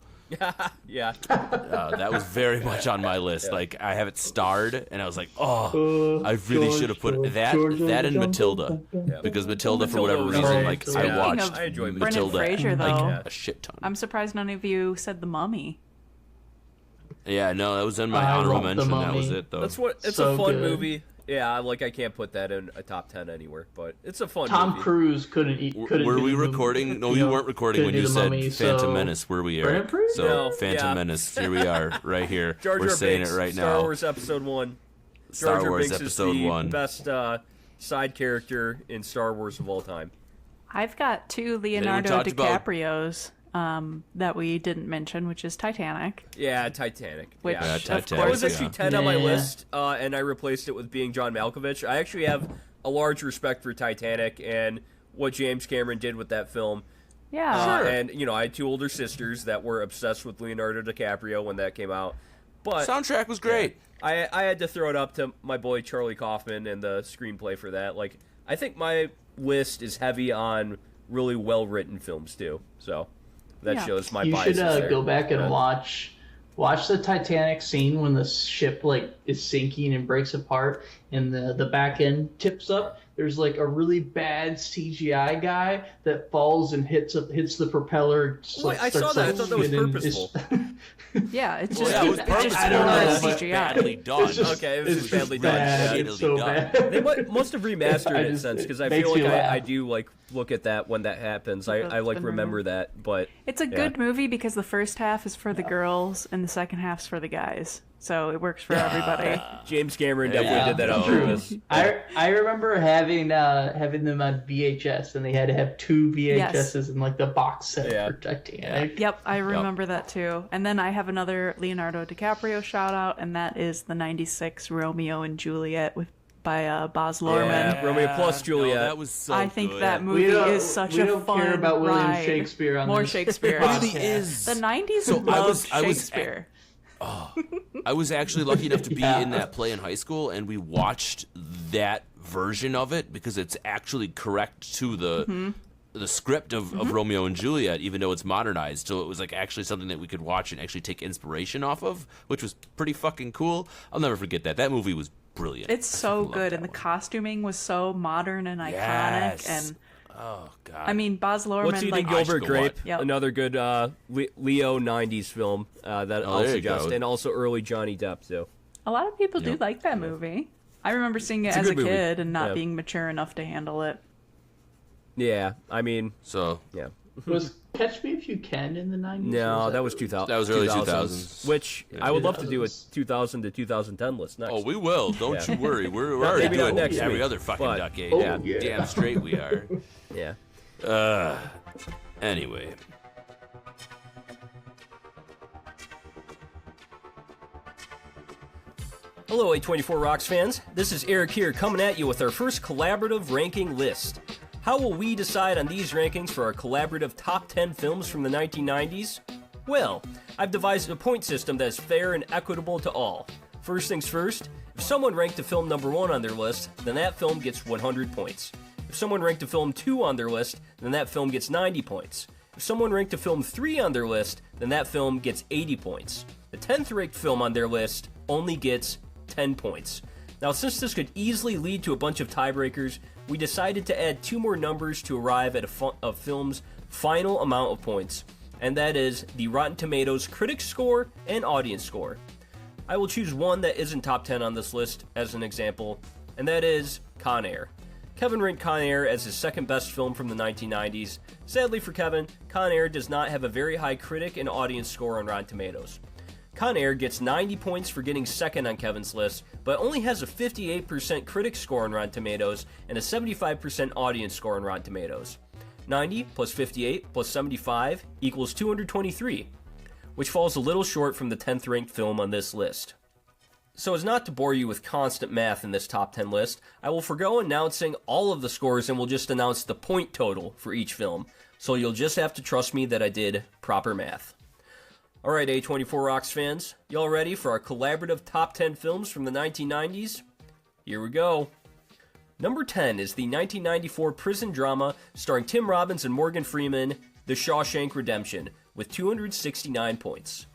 A: Yeah.
D: That was very much on my list. Like, I have it starred, and I was like, I really should have put that and Matilda. Because Matilda, for whatever reason, like, I watched
A: I enjoy
B: Brendan
D: Matilda
B: Fraser, though,
D: like a shit ton.
B: I'm surprised none of you said The Mummy.
D: Yeah, no, that was in my honorable mention. That was it, though.
A: It's
C: So
A: a fun
C: good.
A: movie. Yeah, like I can't put that in a top 10 anywhere, but it's a fun
C: Tom
A: movie.
C: Cruise couldn't
D: Were
C: do
D: we
C: the
D: recording? No,
C: you
D: you
C: know,
D: weren't recording when
C: couldn't
D: you
C: do the
D: said
C: Mummy,
D: Phantom
C: so-
D: Menace, were we,
C: Brendan
D: Eric?
C: Fraser?
D: So,
A: No,
D: Phantom
A: yeah.
D: Menace, here we are, right here.
A: Jar Jar
D: We're saying
A: Binks,
D: it right
A: Star
D: now.
A: Wars Episode 1.
D: Star
A: Jar Jar
D: Wars
A: Binks
D: Episode
A: is the
D: 1.
A: best side character in Star Wars of all time.
B: I've got two
D: anyone
B: Leonardo
D: talked about-
B: DiCaprios that we didn't mention, which is Titanic.
A: Yeah, Titanic.
B: Which,
A: yeah.
B: of
D: Titanic,
A: That
B: course,
A: was actually 10 on my
C: Yeah.
A: list, and I replaced it with Being John Malkovich. I actually have a large respect for Titanic and what James Cameron did with that film.
B: Yeah.
A: And, I had two older sisters that were obsessed with Leonardo DiCaprio when that came out. But
D: Soundtrack was great.
A: I had to throw it up to my boy Charlie Kaufman and the screenplay for that. Like, I think my list is heavy on really well-written films, too. So that
B: Yeah.
A: shows my
C: You
A: biases
C: should
A: there.
C: go back and
A: But-
C: watch the Titanic scene when the ship like is sinking and breaks apart and the back end tips up. There's like a really bad CGI guy that falls and hits the propeller. Just,
A: Wait, I saw
C: starts,
A: that. I
C: like,
A: thought that was
C: spinning.
A: purposeful.
B: Yeah, it's
D: Well,
B: just,
D: yeah, it was
B: it's just
C: I don't know,
B: horror
C: it's like
B: CGI.
D: badly done.
C: It's just-
A: Okay, it was
C: it's
A: just badly
C: bad.
A: done.
C: It's so
D: Shittily done.
C: bad.
A: They must have remastered
C: I
A: it
C: just-
A: since, because I
C: makes
A: feel like
C: me laugh.
A: I do like look at that when that happens. I
B: That's
A: like
B: been
A: remember
B: removed.
A: that, but
B: It's a good movie because the first half is for the girls and the second half's for the guys. So it works for everybody.
A: James Cameron
D: Yeah,
A: definitely did that on
D: true.
A: purpose.
C: I remember having them on VHS, and they had to have two VHSs in like the box set
A: Yeah.
C: for Titanic.
B: Yep, I remember that too. And then I have another Leonardo DiCaprio shout out, and that is the 96 Romeo and Juliet by Baz Luhrmann.
A: Yeah, Romeo plus Juliet.
D: No, that was so
B: I think
D: good.
B: that movie is such a fun
C: care about William
B: ride.
C: Shakespeare on
B: More
C: this
B: Shakespeare.
C: podcast.
D: It really is.
B: The 90s
D: So I
B: loved
D: was-
B: Shakespeare.
D: I was actually lucky enough to be
C: Yeah.
D: in that play in high school, and we watched that version of it because it's actually correct to the script of Romeo and Juliet, even though it's modernized. So it was like actually something that we could watch and actually take inspiration off of, which was pretty fucking cool. I'll never forget that. That movie was brilliant.
B: It's
D: I
B: so
D: fucking loved
B: good,
D: that
B: and the
D: one.
B: costuming was so modern and iconic,
D: Yes.
B: and
D: Oh God.
B: I mean, Baz Luhrmann.
A: What's Eating
B: like,
A: Gilbert
D: go
A: Grape?
B: Yep.
A: Another good Leo 90s film that I'll
D: there you
A: suggest.
D: go.
A: And also early Johnny Depp, too.
B: a lot of people do
D: Yep.
B: like that movie. I remember seeing it
A: It's a
B: as a
A: good movie.
B: kid and not
A: Yeah.
B: being mature enough to handle it.
A: Yeah, I mean,
D: So
A: yeah.
C: Was Catch Me If You Can in the 90s?
A: No, that was 2000.
D: That was early
A: 2000s,
D: 2000s.
A: which I would love to do a
C: 2000s.
A: 2000 to 2010 list next.
D: Oh, we will. Don't
A: Yeah.
D: you worry. We're
A: Not-
D: already
A: maybe not
D: doing
A: next
D: every
A: week,
D: other fucking
A: but-
D: decade.
C: Oh, yeah.
D: Damn straight we are.
A: Yeah.
D: Anyway.
A: Hello, A24 Rocks fans. This is Eric here coming at you with our first collaborative ranking list. How will we decide on these rankings for our collaborative top 10 films from the 1990s? Well, I've devised a point system that is fair and equitable to all. First things first, if someone ranked a film number 1 on their list, then that film gets 100 points. If someone ranked a film 2 on their list, then that film gets 90 points. If someone ranked a film 3 on their list, then that film gets 80 points. The 10th ranked film on their list only gets 10 points. Now, since this could easily lead to a bunch of tiebreakers, we decided to add 2 more numbers to arrive at a film's final amount of points, and that is the Rotten Tomatoes critic score and audience score. I will choose one that isn't top 10 on this list as an example, and that is Con Air. Kevin ranked Con Air as his second best film from the 1990s. Sadly for Kevin, Con Air does not have a very high critic and audience score on Rotten Tomatoes. Con Air gets 90 points for getting second on Kevin's list, but only has a 58% critic score on Rotten Tomatoes and a 75% audience score on Rotten Tomatoes. 90 plus 58 plus 75 equals 223, which falls a little short from the 10th ranked film on this list. So as not to bore you with constant math in this top 10 list, I will forgo announcing all of the scores and will just announce the point total for each film, so you'll just have to trust me that I did proper math. Alright, A24 Rocks fans, y'all ready for our collaborative top 10 films from the 1990s? Here we go. Number 10 is the 1994 prison drama starring Tim Robbins and Morgan Freeman, The Shawshank Redemption, with 269 points.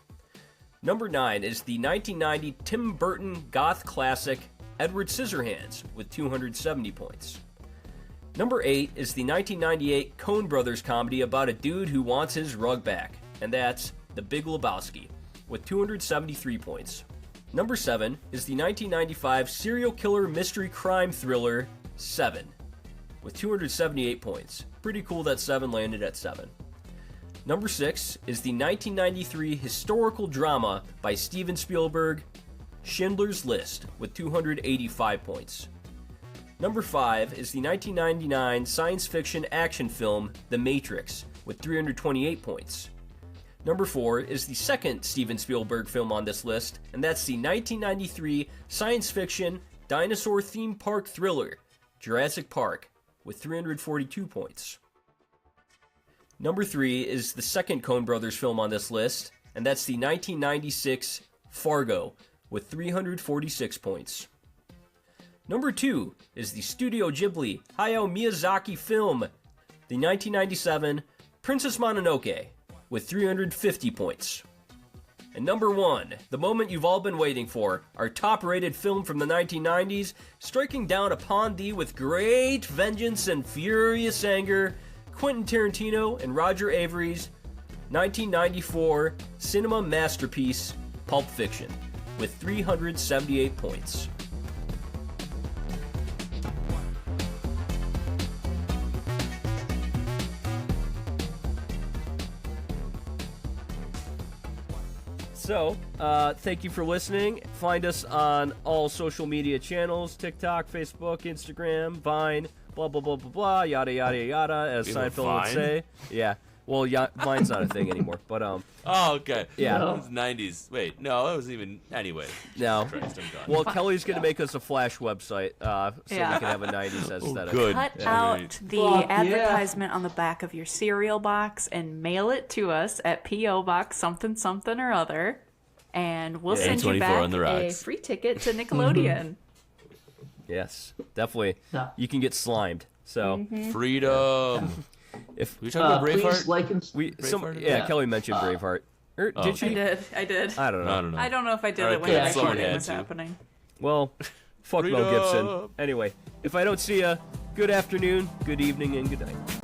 A: Number 9 is the 1990 Tim Burton goth classic Edward Scissorhands, with 270 points. Number 8 is the 1998 Coen Brothers comedy about a dude who wants his rug back, and that's The Big Lebowski, with 273 points. Number 7 is the 1995 serial killer mystery crime thriller Seven, with 278 points. Pretty cool that 7 landed at 7. Number 6 is the 1993 historical drama by Steven Spielberg, Schindler's List, with 285 points. Number 5 is the 1999 science fiction action film The Matrix, with 328 points. Number 4 is the second Steven Spielberg film on this list, and that's the 1993 science fiction dinosaur theme park thriller, Jurassic Park, with 342 points. Number 3 is the second Coen Brothers film on this list, and that's the 1996 Fargo, with 346 points. Number 2 is the Studio Ghibli Hayao Miyazaki film, the 1997 Princess Mononoke, with 350 points. And number 1, the moment you've all been waiting for, our top-rated film from the 1990s, striking down upon thee with great vengeance and furious anger, Quentin Tarantino and Roger Avery's 1994 cinema masterpiece, Pulp Fiction, with 378 points. So, thank you for listening. Find us on all social media channels, TikTok, Facebook, Instagram, Vine, blah, blah, blah, blah, blah, yada, yada, yada, as
D: You have
A: Seinfeld would
D: Vine?
A: say. Yeah. Well, Vine's not a thing anymore, but,
D: Oh, okay.
A: Yeah.
D: That was 90s. Wait, no, it was even. Anyway.
A: no.
D: Christ, I'm done.
A: Well, Kelly's going to make us a Flash website, so
B: Yeah.
A: we can have a 90s aesthetic.
D: good.
F: Cut
D: Yeah.
F: out the
C: Fuck yeah.
F: advertisement on the back of your cereal box and mail it to us at P.O. Box something something or other, and we'll
A: Yeah,
F: send you
D: A24
F: back
D: on the
F: a
D: rocks.
F: free ticket to Nickelodeon.
A: Yes, definitely.
C: Yeah.
A: You can get slimed. So,
D: Freedom.
A: if
D: We talking about
C: Please
D: Braveheart?
C: like and
D: Braveheart?
A: yeah, Kelly mentioned Braveheart. Did
F: I
A: she?
F: did. I did.
A: I don't know.
D: I don't know.
F: I don't know if I did
D: All
F: it
D: right,
F: when
C: good.
F: the
C: Someone
F: recording
D: had
F: was
D: to.
F: happening.
A: Well, fuck Mel
D: Freedom.
A: Gibson. Anyway, if I don't see ya, Good afternoon, good evening, and good night.